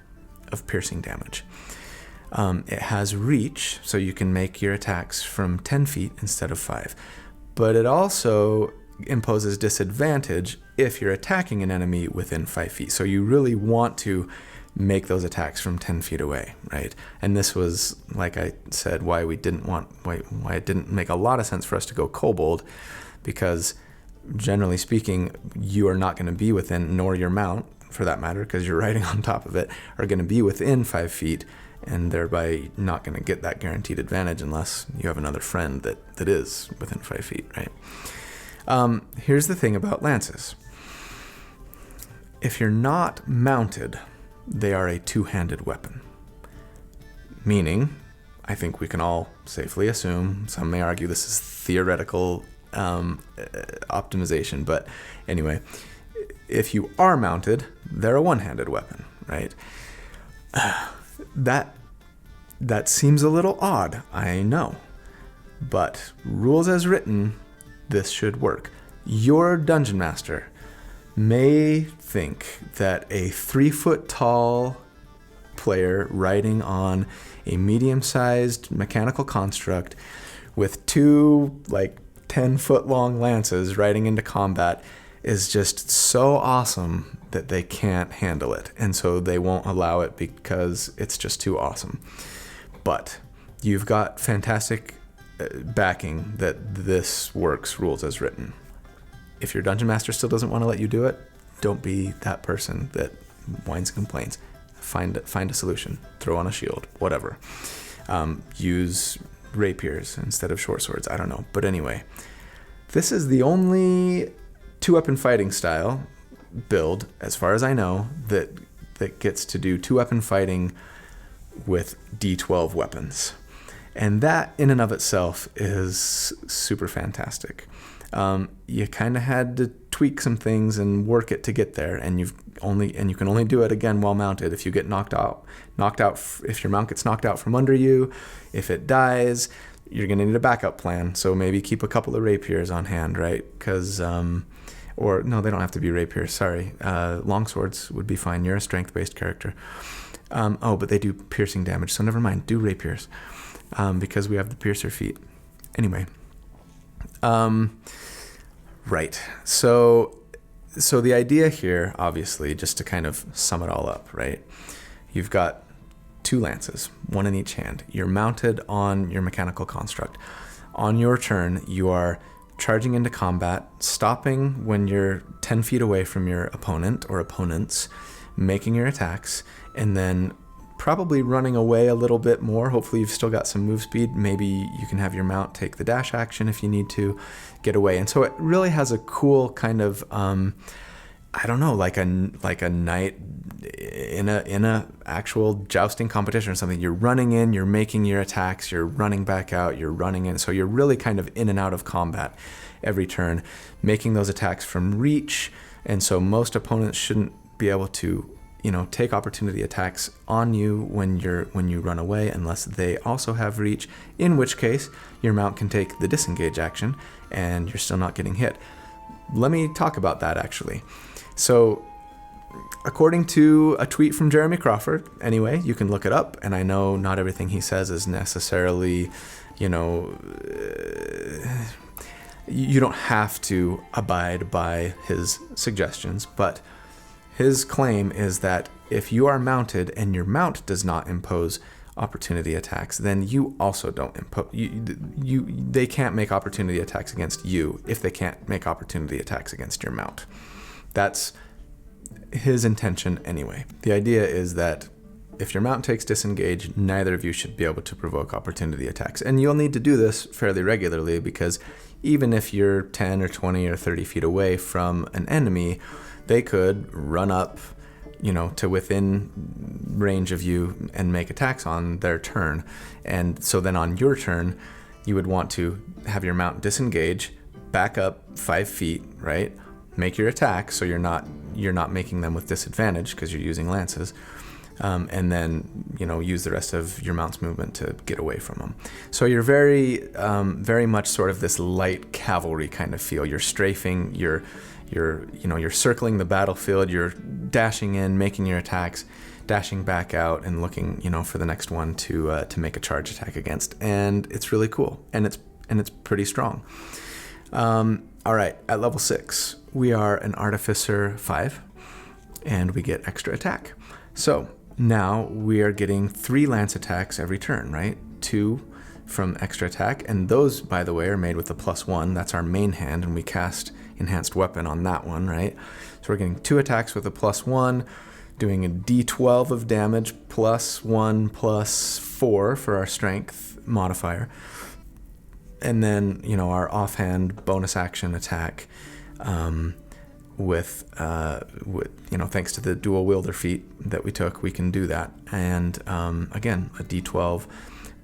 Speaker 1: of piercing damage. It has reach, so you can make your attacks from 10 feet instead of 5. But it also imposes disadvantage if you're attacking an enemy within 5 feet. So you really want to make those attacks from 10 feet away, right? And this was, like I said, why it didn't make a lot of sense for us to go kobold, because generally speaking, you are not going to be within, nor your mount for that matter, because you're riding on top of it, are going to be within 5 feet, and thereby not going to get that guaranteed advantage unless you have another friend that is within 5 feet, right? Here's the thing about lances. If you're not mounted, they are a two-handed weapon. Meaning, I think we can all safely assume, some may argue this is theoretical optimization, but anyway, if you are mounted, they're a one-handed weapon, right? That seems a little odd, I know, but rules as written, this should work. Your dungeon master may think that a 3-foot-tall player riding on a medium-sized mechanical construct with two 10-foot-long lances riding into combat is just so awesome that they can't handle it, and so they won't allow it because it's just too awesome. But you've got fantastic backing that this works rules as written. If your dungeon master still doesn't want to let you do it, don't be that person that whines and complains. Find a solution. Throw on a shield, whatever. Use rapiers instead of short swords. I don't know. But anyway, this is the only two-weapon fighting style build, as far as I know, that gets to do two-weapon fighting with D12 weapons. And that in and of itself is super fantastic. You kind of had to tweak some things and work it to get there, and you can only do it again while mounted. If you get knocked out, if your mount gets knocked out from under you, if it dies, you're gonna need a backup plan. So maybe keep a couple of rapiers on hand, right? Because or no, they don't have to be rapiers. Sorry, longswords would be fine. You're a strength-based character. But they do piercing damage, so never mind. Do rapiers, because we have the piercer feat. Anyway. Right. So the idea here, obviously, just to kind of sum it all up, right? You've got two lances, one in each hand. You're mounted on your mechanical construct. On your turn, you are charging into combat, stopping when you're 10 feet away from your opponent or opponents, making your attacks, and then probably running away a little bit more. Hopefully you've still got some move speed. Maybe you can have your mount take the dash action if you need to get away. And so it really has a cool kind of, I don't know, like a knight in a actual jousting competition or something. You're running in, you're making your attacks, you're running back out, you're running in. So you're really kind of in and out of combat every turn, making those attacks from reach. And so most opponents shouldn't be able to take opportunity attacks on you when you run away, unless they also have reach, in which case your mount can take the disengage action and you're still not getting hit. Let me talk about that, actually. So according to a tweet from Jeremy Crawford, anyway, you can look it up, and I know not everything he says is necessarily, You don't have to abide by his suggestions, but his claim is that if you are mounted and your mount does not impose opportunity attacks, then you also don't impose. They can't make opportunity attacks against you if they can't make opportunity attacks against your mount. That's his intention anyway. The idea is that if your mount takes disengage, neither of you should be able to provoke opportunity attacks. And you'll need to do this fairly regularly, because even if you're 10 or 20 or 30 feet away from an enemy, they could run up, to within range of you and make attacks on their turn. And so then on your turn, you would want to have your mount disengage, back up 5 feet, right? Make your attack so you're not making them with disadvantage because you're using lances. And then, use the rest of your mount's movement to get away from them. So you're very much sort of this light cavalry kind of feel. You're strafing, you're circling the battlefield, you're dashing in, making your attacks, dashing back out, and looking, for the next one to make a charge attack against. And it's really cool, and it's pretty strong. All right, at level 6, we are an Artificer 5, and we get extra attack. So now we are getting 3 lance attacks every turn, right? 2 from extra attack, and those, by the way, are made with a +1. That's our main hand, and we cast enhanced weapon on that one, right? So we're getting 2 attacks with a +1, doing a d12 of damage, +1 +4 for our strength modifier. And then, our offhand bonus action attack, with thanks to the dual wielder feat that we took, we can do that. And again, a d12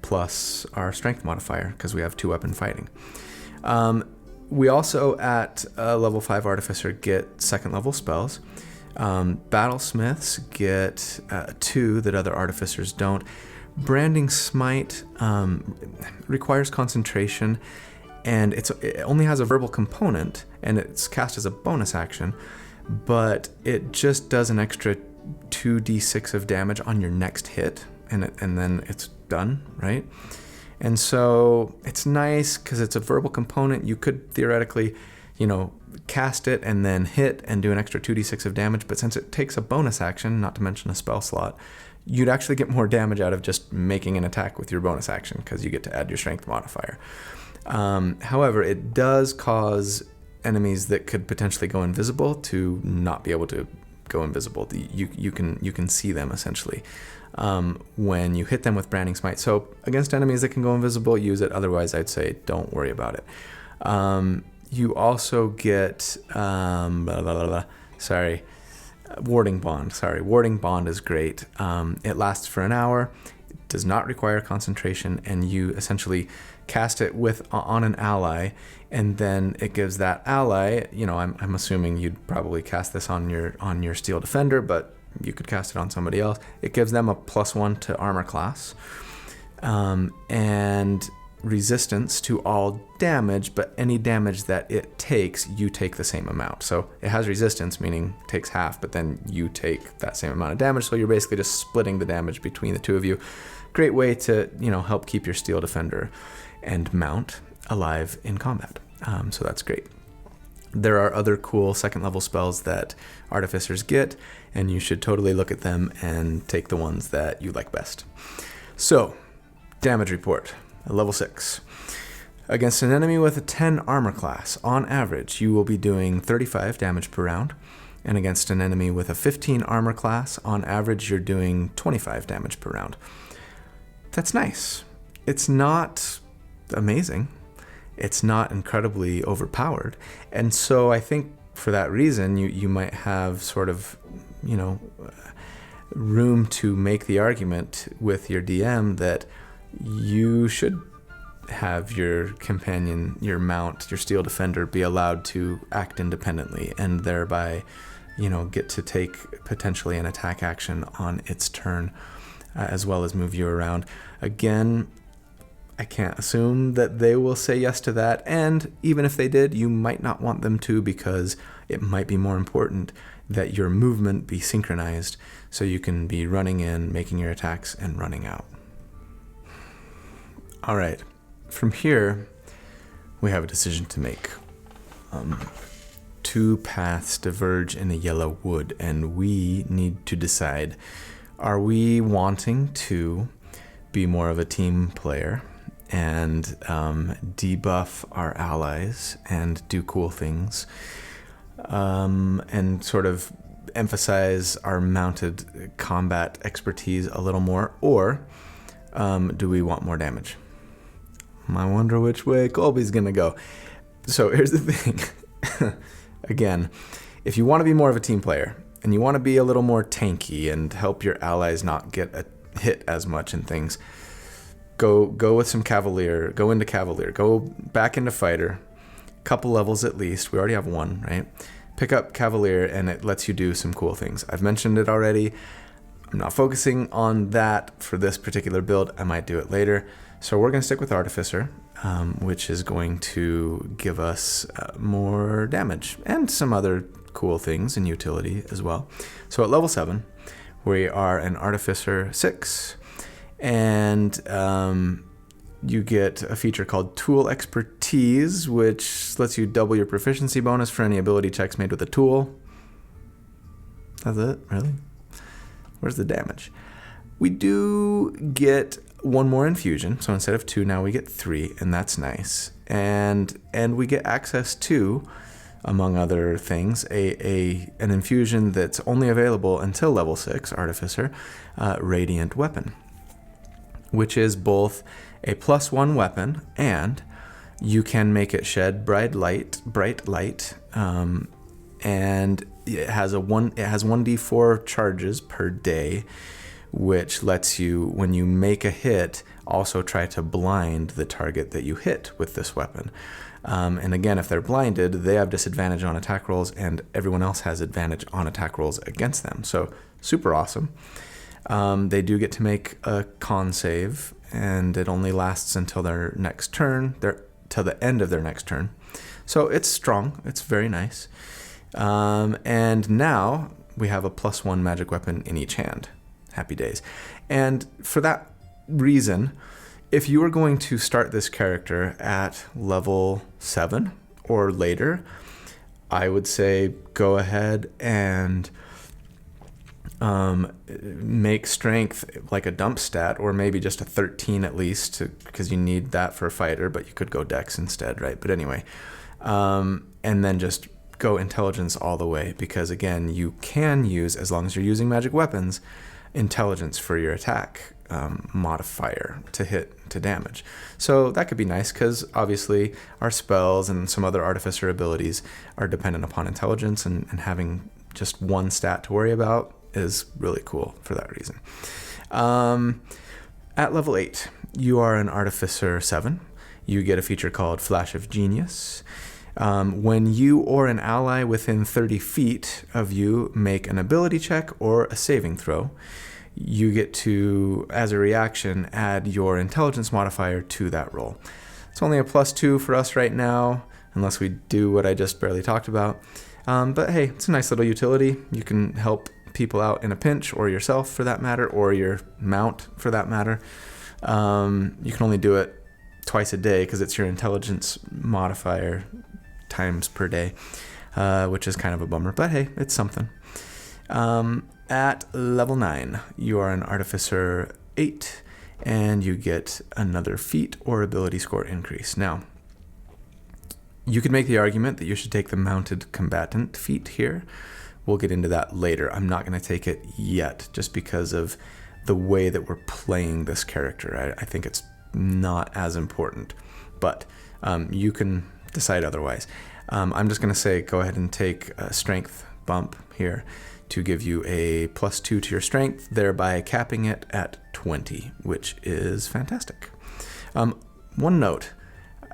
Speaker 1: plus our strength modifier, because we have 2 weapon fighting. We also, at level 5 Artificer, get second level spells. Battlesmiths get 2 that other Artificers don't. Branding Smite requires concentration, and it only has a verbal component, and it's cast as a bonus action, but it just does an extra 2d6 of damage on your next hit, and then it's done, right? And so it's nice because it's a verbal component. You could theoretically, cast it and then hit and do an extra 2d6 of damage, but since it takes a bonus action, not to mention a spell slot, you'd actually get more damage out of just making an attack with your bonus action, because you get to add your strength modifier. However, it does cause enemies that could potentially go invisible to not be able to go invisible. You can see them essentially when you hit them with Branding Smite. So against enemies that can go invisible, use it. Otherwise, I'd say don't worry about it. You also get Warding Bond. Warding Bond is great. It lasts for an hour. It does not require concentration, and you essentially cast it on an ally, and then it gives that ally, I'm assuming you'd probably cast this on your Steel Defender, but you could cast it on somebody else. It gives them a +1 to armor class, and resistance to all damage, but any damage that it takes, you take the same amount. So it has resistance, meaning takes half, but then you take that same amount of damage. So you're basically just splitting the damage between the two of you. Great way to, help keep your Steel Defender and mount alive in combat. So that's great. There are other cool second level spells that Artificers get, and you should totally look at them and take the ones that you like best. So, damage report. Level 6. Against an enemy with a 10 armor class, on average, you will be doing 35 damage per round. And against an enemy with a 15 armor class, on average, you're doing 25 damage per round. That's nice. It's not amazing. It's not incredibly overpowered. And so I think for that reason, you might have sort of, room to make the argument with your DM that you should have your companion, your mount, your Steel Defender be allowed to act independently, and thereby, get to take potentially an attack action on its turn, as well as move you around. Again, I can't assume that they will say yes to that, and even if they did, you might not want them to, because it might be more important that your movement be synchronized so you can be running in, making your attacks, and running out. All right, from here, we have a decision to make. Two paths diverge in a yellow wood, and we need to decide, are we wanting to be more of a team player and debuff our allies and do cool things, and sort of emphasize our mounted combat expertise a little more, or do we want more damage? I wonder which way Colby's gonna go. So here's the thing. Again, if you want to be more of a team player and you want to be a little more tanky and help your allies not get hit as much and things, go with some Cavalier, go into Cavalier, go back into Fighter, couple levels at least. We already have one, right? Pick up Cavalier and it lets you do some cool things. I've mentioned it already. I'm not focusing on that for this particular build. I might do it later. So we're going to stick with Artificer, which is going to give us more damage and some other cool things and utility as well. So at level 7, we are an Artificer 6, and you get a feature called Tool Expertise, which lets you double your proficiency bonus for any ability checks made with a tool. That's it, really? Where's the damage? We do get one more infusion, so instead of 2 now we get 3, and that's nice. And we get access to, among other things, an infusion that's only available until level 6 Artificer, Radiant Weapon, which is both a +1 weapon, and you can make it shed bright light, and it has 1d4 charges per day, which lets you, when you make a hit, also try to blind the target that you hit with this weapon. And again, if they're blinded, they have disadvantage on attack rolls, and everyone else has advantage on attack rolls against them. So super awesome. They do get to make a con save, and it only lasts until their next turn, till the end of their next turn. So it's strong. It's very nice. And now we have a +1 magic weapon in each hand. Happy days. And for that reason, if you are going to start this character at level 7 or later, I would say go ahead and make strength like a dump stat, or maybe just a 13 at least, because you need that for a fighter, but you could go dex instead, right? But anyway, and then just go intelligence all the way, because again, you can use, as long as you're using magic weapons, intelligence for your attack modifier to hit to damage. So that could be nice, because obviously our spells and some other Artificer abilities are dependent upon intelligence, and having just one stat to worry about is really cool for that reason. At level 8, you are an Artificer 7. You get a feature called Flash of Genius. When you or an ally within 30 feet of you make an ability check or a saving throw, you get to, as a reaction, add your intelligence modifier to that roll. It's only a +2 for us right now, unless we do what I just barely talked about. But hey, it's a nice little utility. You can help people out in a pinch, or yourself for that matter, or your mount for that matter. You can only do it twice a day because it's your intelligence modifier times per day, which is kind of a bummer, but hey, it's something. At level 9, you are an Artificer 8, and you get another feat or ability score increase. Now, you could make the argument that you should take the Mounted Combatant feat here. We'll get into that later. I'm not going to take it yet, just because of the way that we're playing this character. I think it's not as important, but you can decide otherwise. I'm just going to say go ahead and take a strength bump here to give you a +2 to your strength, thereby capping it at 20, which is fantastic. One note,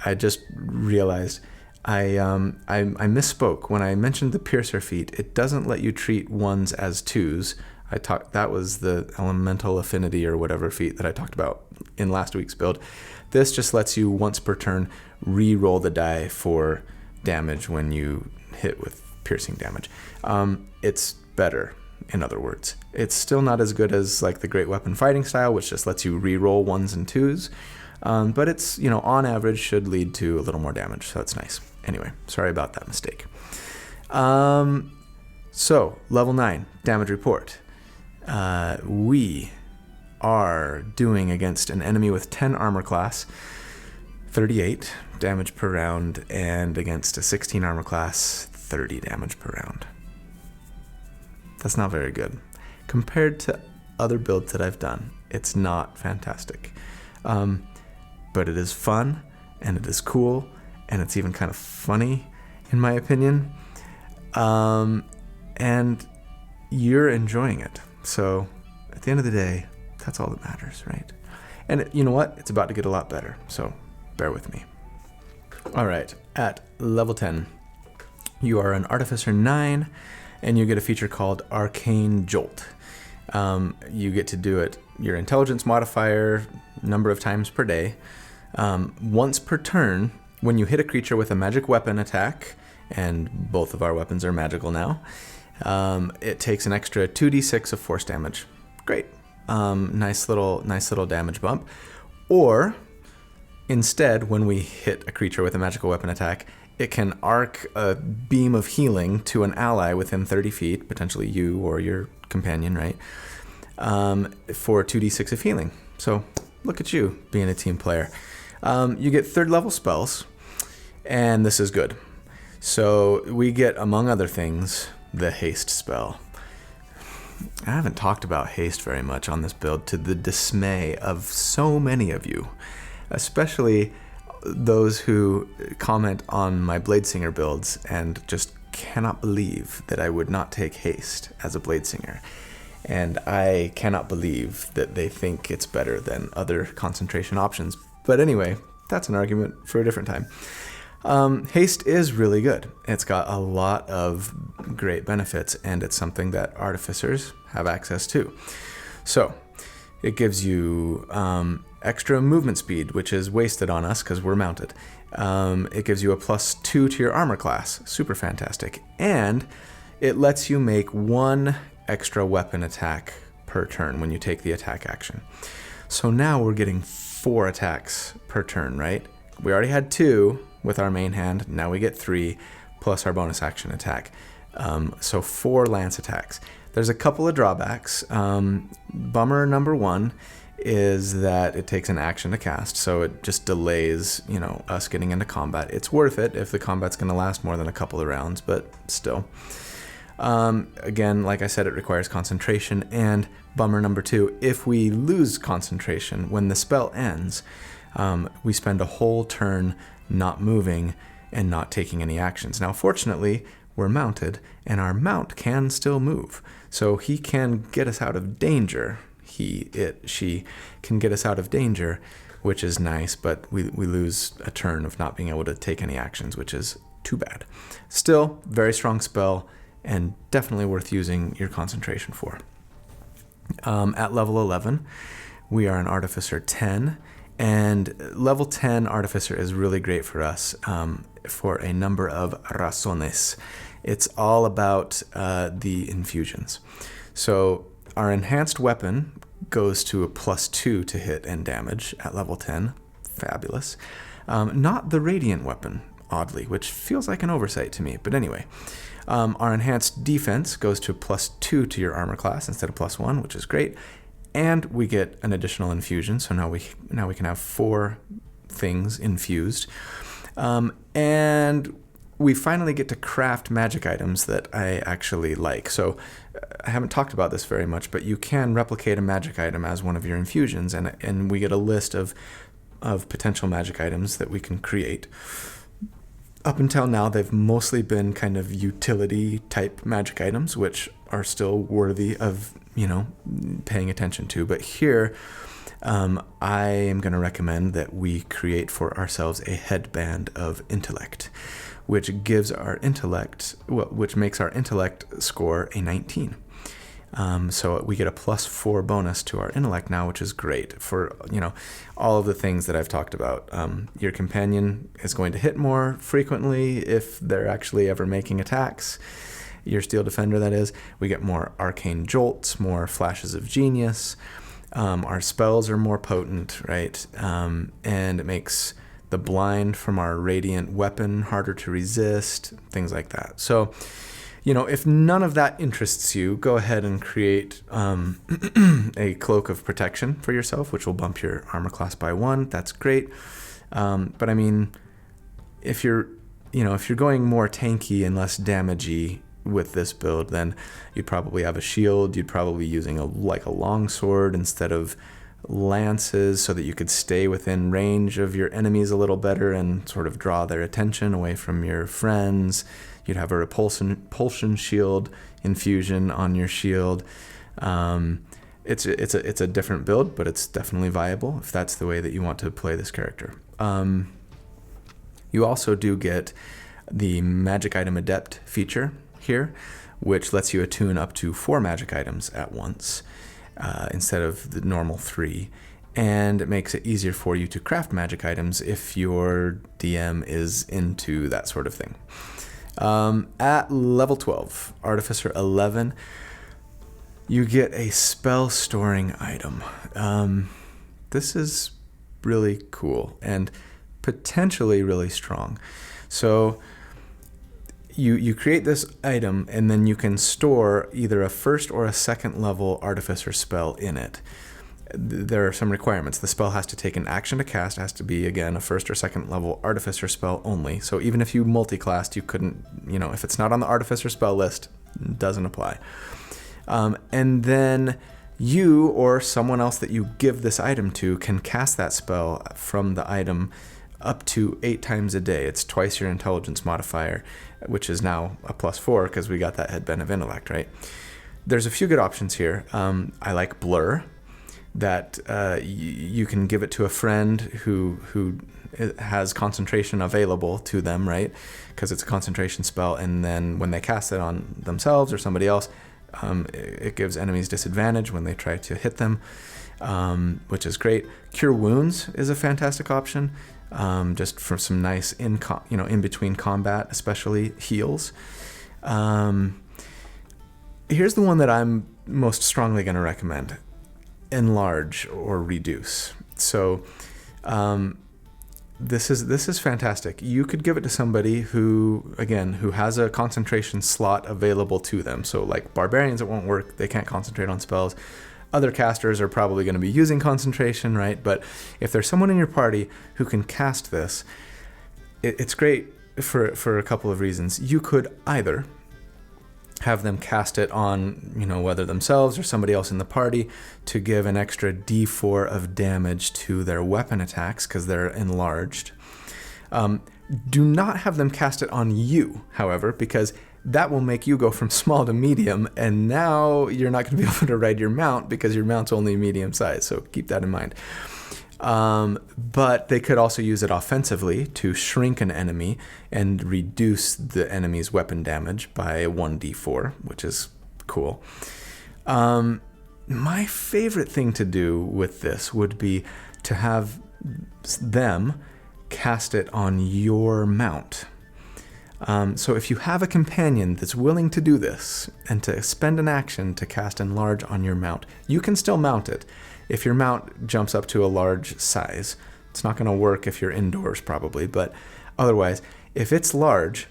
Speaker 1: I just realized I misspoke when I mentioned the Piercer feat. It doesn't let you treat 1s as 2s. That was the Elemental Affinity or whatever feat that I talked about in last week's build. This just lets you once per turn re-roll the die for damage when you hit with piercing damage. It's better, in other words. It's still not as good as like the Great Weapon Fighting style, which just lets you re-roll 1s and 2s. But it's, on average should lead to a little more damage, so that's nice. Anyway, sorry about that mistake. So, level 9, damage report. We are doing against an enemy with 10 armor class, 38 damage per round, and against a 16 armor class, 30 damage per round. That's not very good. Compared to other builds that I've done, it's not fantastic. But it is fun, and it is cool, and it's even kind of funny, in my opinion. And you're enjoying it. So at the end of the day, that's all that matters, right? And you know what? It's about to get a lot better, so bear with me. All right, at level 10, you are an Artificer 9, and you get a feature called Arcane Jolt. You get to do it, your intelligence modifier, number of times per day. Once per turn, when you hit a creature with a magic weapon attack, and both of our weapons are magical now, it takes an extra 2d6 of force damage. Great. Nice little damage bump. Or, instead, when we hit a creature with a magical weapon attack, it can arc a beam of healing to an ally within 30 feet, potentially you or your companion, right? For 2d6 of healing. So, look at you being a team player. You get 3rd level spells, and this is good. So, we get, among other things, the haste spell. I haven't talked about haste very much on this build, to the dismay of so many of you, especially those who comment on my Bladesinger builds and just cannot believe that I would not take haste as a Bladesinger. And I cannot believe that they think it's better than other concentration options. But anyway, that's an argument for a different time. Haste is really good. It's got a lot of great benefits, and it's something that artificers have access to. So, it gives you extra movement speed, which is wasted on us because we're mounted. It gives you a +2 to your armor class. Super fantastic. And it lets you make 1 extra weapon attack per turn when you take the attack action. So now we're getting 4 attacks per turn, right? We already had 2 with our main hand. Now we get 3 plus our bonus action attack. So 4 lance attacks. There's a couple of drawbacks. Bummer number 1 is that it takes an action to cast, so it just delays, us getting into combat. It's worth it if the combat's going to last more than a couple of rounds, but still. Again, like I said, it requires concentration. And bummer number 2, if we lose concentration when the spell ends, we spend a whole turn not moving and not taking any actions. Now, fortunately, we're mounted, and our mount can still move. So he can get us out of danger. She can get us out of danger, which is nice, but we lose a turn of not being able to take any actions, which is too bad. Still, very strong spell, and definitely worth using your concentration for. At level 11, we are an Artificer 10, and level 10 Artificer is really great for us for a number of razones. It's all about the infusions. So our enhanced weapon goes to a +2 to hit and damage at level 10. Fabulous. Not the radiant weapon, oddly, which feels like an oversight to me. But anyway, our enhanced defense goes to +2 to your armor class instead of +1, which is great. And we get an additional infusion, so now we can have 4 things infused. And we finally get to craft magic items that I actually like. So I haven't talked about this very much, but you can replicate a magic item as one of your infusions, and we get a list of potential magic items that we can create. Up until now, they've mostly been kind of utility type magic items, which are still worthy of, paying attention to. But here, I am going to recommend that we create for ourselves a headband of intellect, which gives our intellect, which makes our intellect score a 19. So we get a +4 bonus to our intellect now, which is great for, all of the things that I've talked about. Your companion is going to hit more frequently if they're actually ever making attacks. Your steel defender, that is. We get more arcane jolts, more flashes of genius. Our spells are more potent, right? And it makes the blind from our radiant weapon harder to resist, things like that. So, if none of that interests you, go ahead and create a cloak of protection for yourself, which will bump your armor class by 1. That's great. But I mean, if you're going more tanky and less damagey with this build, then you'd probably have a shield. You'd probably be using a long sword instead of lances, so that you could stay within range of your enemies a little better and sort of draw their attention away from your friends. You'd have a repulsion shield infusion on your shield. It's a different build, but it's definitely viable if that's the way that you want to play this character. You also do get the Magic Item Adept feature here, which lets you attune up to 4 magic items at once instead of the normal 3. And it makes it easier for you to craft magic items if your DM is into that sort of thing. At level 12, Artificer 11, you get a spell storing item. This is really cool and potentially really strong. So you create this item, and then you can store either a first or a second level Artificer spell in it. There are some requirements. The spell has to take an action to cast. It has to be, again, a first or second level Artificer spell only. So even if you multi-classed, you couldn't, if it's not on the Artificer spell list, it doesn't apply. And then you or someone else that you give this item to can cast that spell from the item up to 8 times a day. It's twice your intelligence modifier, which is now a +4 because we got that headband of intellect, right? There's a few good options here. I like Blur, that you can give it to a friend who has concentration available to them, right? Because it's a concentration spell, and then when they cast it on themselves or somebody else, it gives enemies disadvantage when they try to hit them, which is great. Cure Wounds is a fantastic option, just for some nice in between combat, especially heals. Here's the one that I'm most strongly going to recommend: Enlarge or Reduce. So this is fantastic. You could give it to somebody who has a concentration slot available to them. So like barbarians, it won't work. They can't concentrate on spells. Other casters are probably going to be using concentration, right? But if there's someone in your party who can cast this, it's great for a couple of reasons. You could either have them cast it on, whether themselves or somebody else in the party, to give an extra D4 of damage to their weapon attacks because they're enlarged. Do not have them cast it on you, however, because that will make you go from small to medium, and now you're not going to be able to ride your mount because your mount's only medium size, so keep that in mind. But they could also use it offensively to shrink an enemy and reduce the enemy's weapon damage by 1d4, which is cool. My favorite thing to do with this would be to have them cast it on your mount. So if you have a companion that's willing to do this and to spend an action to cast Enlarge on your mount, you can still mount it. If your mount jumps up to a large size, it's not going to work if you're indoors probably, but otherwise, if it's large,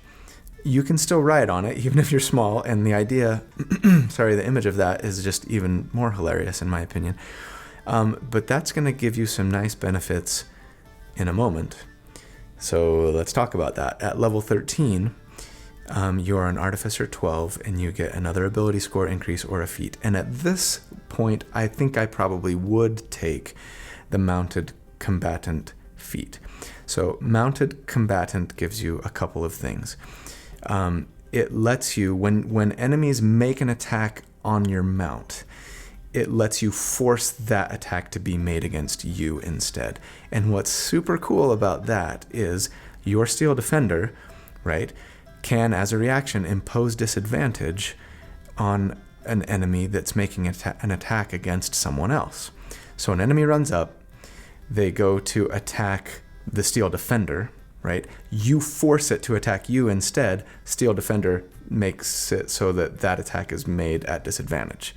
Speaker 1: you can still ride on it even if you're small, and the idea, the image of that is just even more hilarious in my opinion. But that's going to give you some nice benefits in a moment. So let's talk about that. At level 13, you are an Artificer 12, and you get another ability score increase or a feat. And at this point, I think I probably would take the Mounted Combatant feat. So Mounted Combatant gives you a couple of things. It lets you, when enemies make an attack on your mount, it lets you force that attack to be made against you instead. And what's super cool about that is your Steel Defender, right, can, as a reaction, impose disadvantage on an enemy that's making an attack against someone else. So an enemy runs up, they go to attack the Steel Defender, right? You force it to attack you instead. Steel Defender makes it so that attack is made at disadvantage.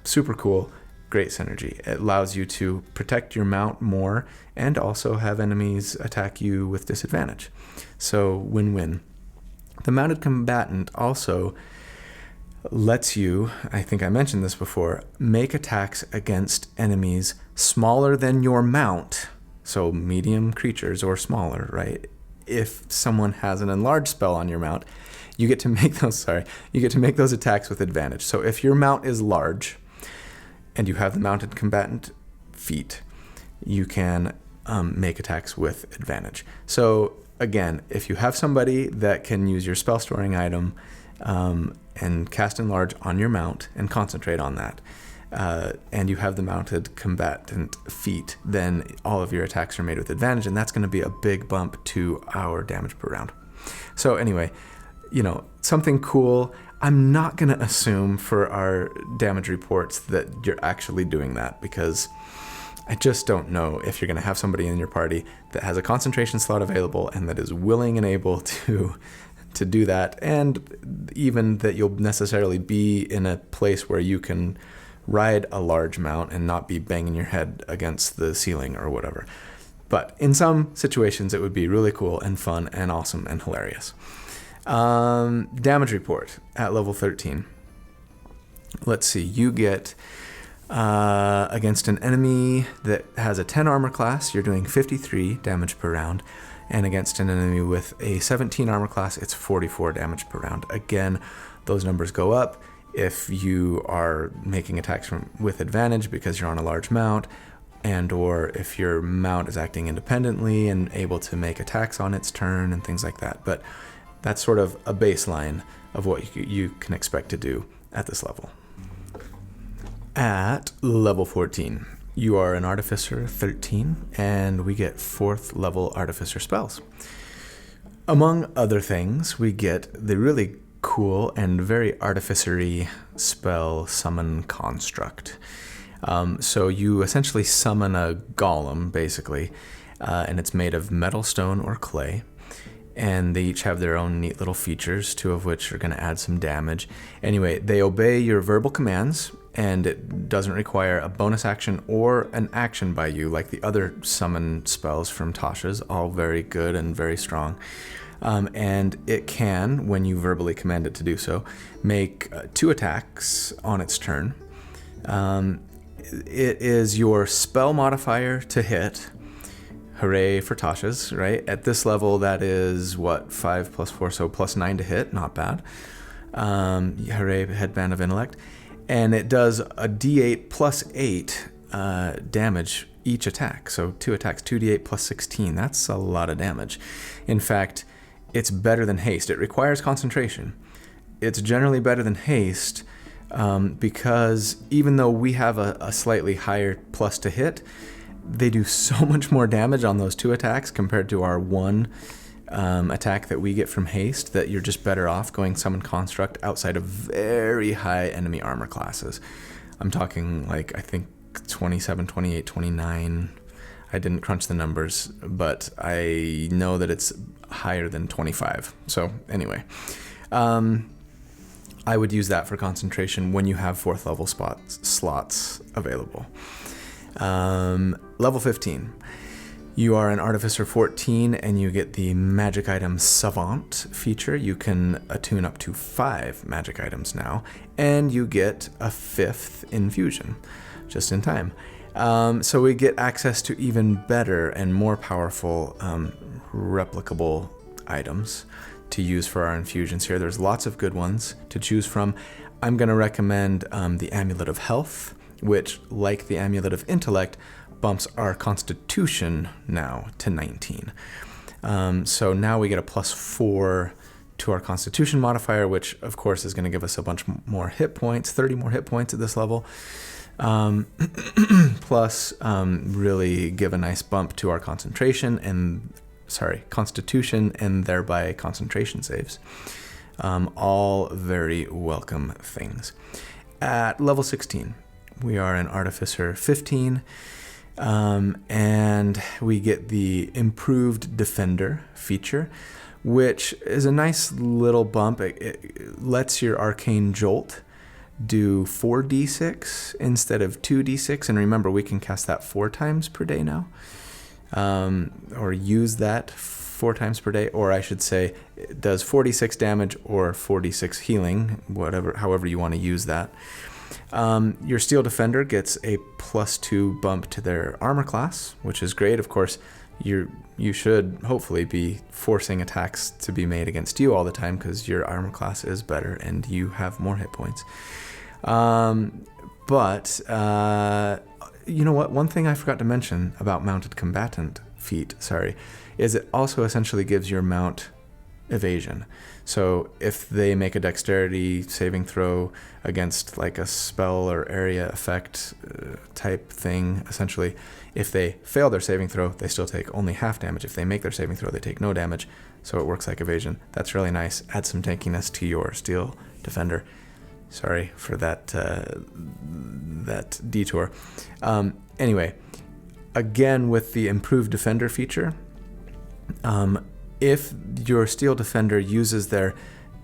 Speaker 1: Super cool. great synergy. It allows you to protect your mount more and also have enemies attack you with disadvantage. So win-win. The mounted combatant also lets you, I think I mentioned this before, make attacks against enemies smaller than your mount, so medium creatures or smaller, right? If someone has an enlarged spell on your mount, you get to make those attacks with advantage. So if your mount is large and you have the mounted combatant feat, you can make attacks with advantage. So again, if you have somebody that can use your spell storing item and cast enlarge on your mount and concentrate on that, and you have the mounted combatant feat, then all of your attacks are made with advantage, and that's going to be a big bump to our damage per round. So anyway, something cool. I'm not going to assume for our damage reports that you're actually doing that, because I just don't know if you're going to have somebody in your party that has a concentration slot available and that is willing and able to do that, and even that you'll necessarily be in a place where you can ride a large mount and not be banging your head against the ceiling or whatever. But in some situations, it would be really cool and fun and awesome and hilarious. Damage report at level 13. Let's see, you get against an enemy that has a 10 armor class, you're doing 53 damage per round, and against an enemy with a 17 armor class, it's 44 damage per round. Again, those numbers go up if you are making attacks with advantage because you're on a large mount, and or if your mount is acting independently and able to make attacks on its turn and things like that. But that's sort of a baseline of what you can expect to do at this level. At level 14, you are an Artificer 13, and we get 4th level Artificer spells. Among other things, we get the really cool and very artificery spell Summon Construct. So you essentially summon a golem, basically, and it's made of metal, stone, or clay. And they each have their own neat little features, 2 of which are going to add some damage. Anyway, they obey your verbal commands, and it doesn't require a bonus action or an action by you like the other summon spells from Tasha's, all very good and very strong. And it can, when you verbally command it to do so, make 2 attacks on its turn. It is your spell modifier to hit. Hooray for Tasha's, right? At this level, that is, 5 plus 4, so plus 9 to hit, not bad. Hooray, Headband of Intellect. And it does a d8 plus 8 damage each attack. So 2 attacks, 2d8 plus 16. That's a lot of damage. In fact, it's better than haste. It requires concentration. It's generally better than haste because even though we have a slightly higher plus to hit, they do so much more damage on those 2 attacks compared to our 1 attack that we get from haste that you're just better off going Summon Construct outside of very high enemy armor classes. I'm talking I think 27, 28, 29. I didn't crunch the numbers, but I know that it's higher than 25. So anyway, I would use that for concentration when you have 4th level slots available. Level 15. You are an Artificer 14, and you get the magic item Savant feature. You can attune up to 5 magic items now, and you get a 5th infusion, just in time. So we get access to even better and more powerful replicable items to use for our infusions here. There's lots of good ones to choose from. I'm going to recommend the Amulet of Health, which, like the Amulet of Intellect, bumps our Constitution now to 19. So now we get a plus 4 to our Constitution modifier, which of course is going to give us a bunch more hit points, 30 more hit points at this level. Plus really give a nice bump to our Constitution and thereby concentration saves. All very welcome things. At level 16, we are an Artificer 15, and we get the Improved Defender feature, which is a nice little bump. It lets your Arcane Jolt do 4d6 instead of 2d6. And remember, we can cast that 4 times per day now, or use that 4 times per day, or I should say it does 46 damage or 46 healing, however you want to use that. Your Steel Defender gets a +2 bump to their armor class, which is great. Of course, you should hopefully be forcing attacks to be made against you all the time because your armor class is better and you have more hit points. But you know what? One thing I forgot to mention about Mounted Combatant feat, is it also essentially gives your mount evasion. So if they make a dexterity saving throw against like a spell or area effect type thing, essentially, if they fail their saving throw, they still take only half damage. If they make their saving throw, they take no damage. So it works like evasion. That's really nice. Add some tankiness to your Steel Defender. Sorry for that detour. Anyway, again, with the improved Defender feature, if your Steel Defender uses their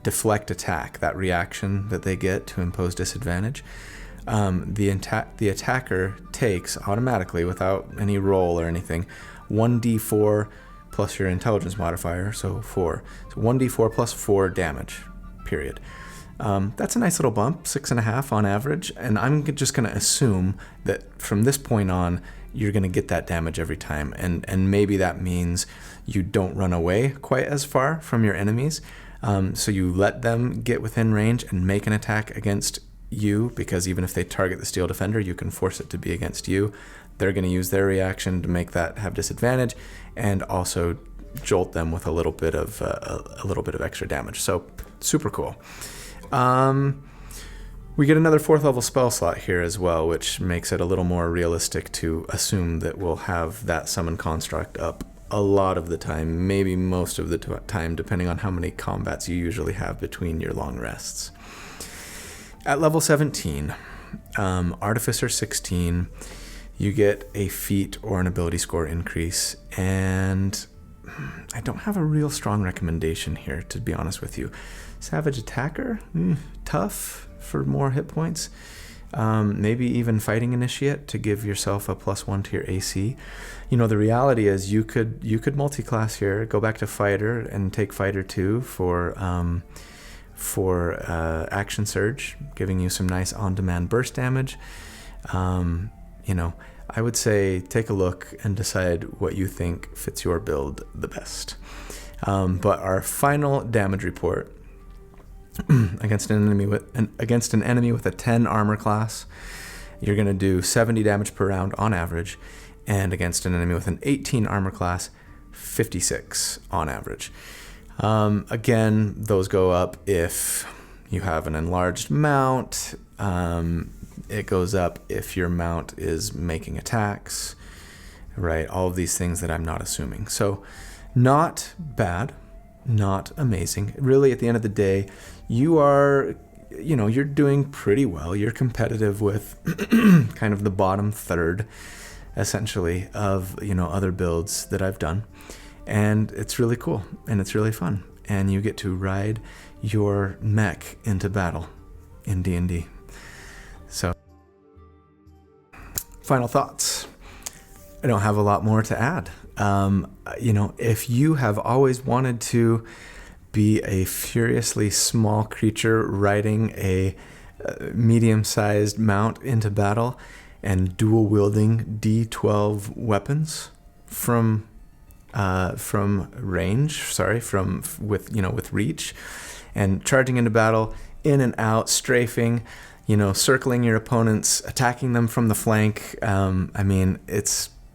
Speaker 1: deflect attack, that reaction that they get to impose disadvantage, the attacker takes automatically, without any roll or anything, 1d4 plus your intelligence modifier, so 4. So 1d4 plus 4 damage, period. That's a nice little bump, 6.5 on average, and I'm just going to assume that from this point on, you're going to get that damage every time, and maybe that means you don't run away quite as far from your enemies, so you let them get within range and make an attack against you, because even if they target the Steel Defender, you can force it to be against you. They're going to use their reaction to make that have disadvantage, and also jolt them with a little bit of extra damage. So super cool. We get another 4th level spell slot here as well, which makes it a little more realistic to assume that we'll have that summon construct up a lot of the time, maybe most of the time, depending on how many combats you usually have between your long rests. At level 17, Artificer 16, you get a feat or an ability score increase, and I don't have a real strong recommendation here, to be honest with you. Savage Attacker, tough for more hit points. Maybe even Fighting Initiate to give yourself a +1 to your AC. You know, the reality is you could multi-class here, go back to Fighter and take Fighter 2 for Action Surge, giving you some nice on-demand burst damage. You know, I would say take a look and decide what you think fits your build the best. But our final damage report against an enemy with a 10 armor class, you're going to do 70 damage per round on average, and against an enemy with an 18 armor class, 56 on average. Again, those go up if you have an enlarged mount. It goes up if your mount is making attacks, right? All of these things that I'm not assuming. So not bad, not amazing. Really, at the end of the day, you're doing pretty well. You're competitive with kind of the bottom third, essentially, of, other builds that I've done. And it's really cool, and it's really fun. And you get to ride your mech into battle in D&D. So, final thoughts. I don't have a lot more to add. If you have always wanted to be a furiously small creature riding a medium-sized mount into battle and dual-wielding D12 weapons with reach, and charging into battle, in and out, strafing, circling your opponents, attacking them from the flank.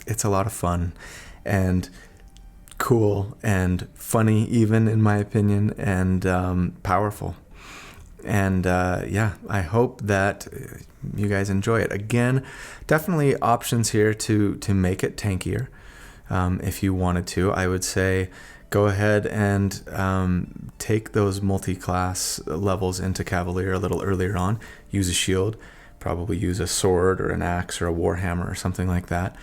Speaker 1: It's a lot of fun and cool and funny, even in my opinion, and powerful. And I hope that you guys enjoy it. Again, definitely options here to make it tankier. If you wanted to, I would say go ahead and take those multi-class levels into Cavalier a little earlier on. Use a shield, probably use a sword or an axe or a warhammer or something like that,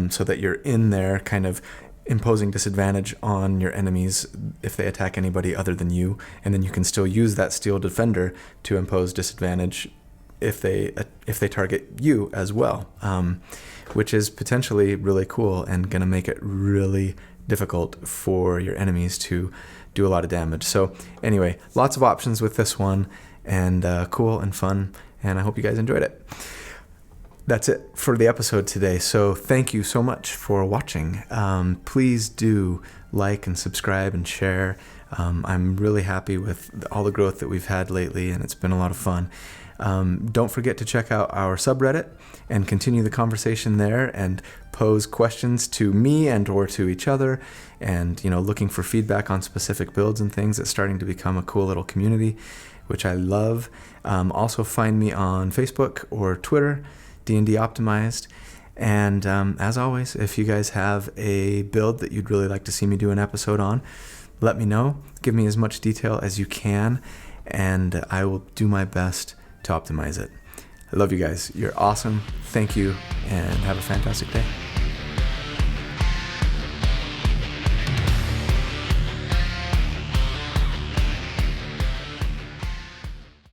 Speaker 1: so that you're in there kind of imposing disadvantage on your enemies if they attack anybody other than you, and then you can still use that Steel Defender to impose disadvantage if they target you as well, which is potentially really cool and going to make it really difficult for your enemies to do a lot of damage. So anyway, lots of options with this one, and cool and fun, and I hope you guys enjoyed it. That's it for the episode today. So thank you so much for watching. Please do like and subscribe and share. I'm really happy with all the growth that we've had lately, and it's been a lot of fun. Don't forget to check out our subreddit and continue the conversation there, and pose questions to me and or to each other, and looking for feedback on specific builds and things. It's starting to become a cool little community, which I love. Also find me on Facebook or Twitter, D&D Optimized. And as always, if you guys have a build that you'd really like to see me do an episode on, let me know. Give me as much detail as you can, and I will do my best to optimize it. I love you guys. You're awesome. Thank you, and have a fantastic day.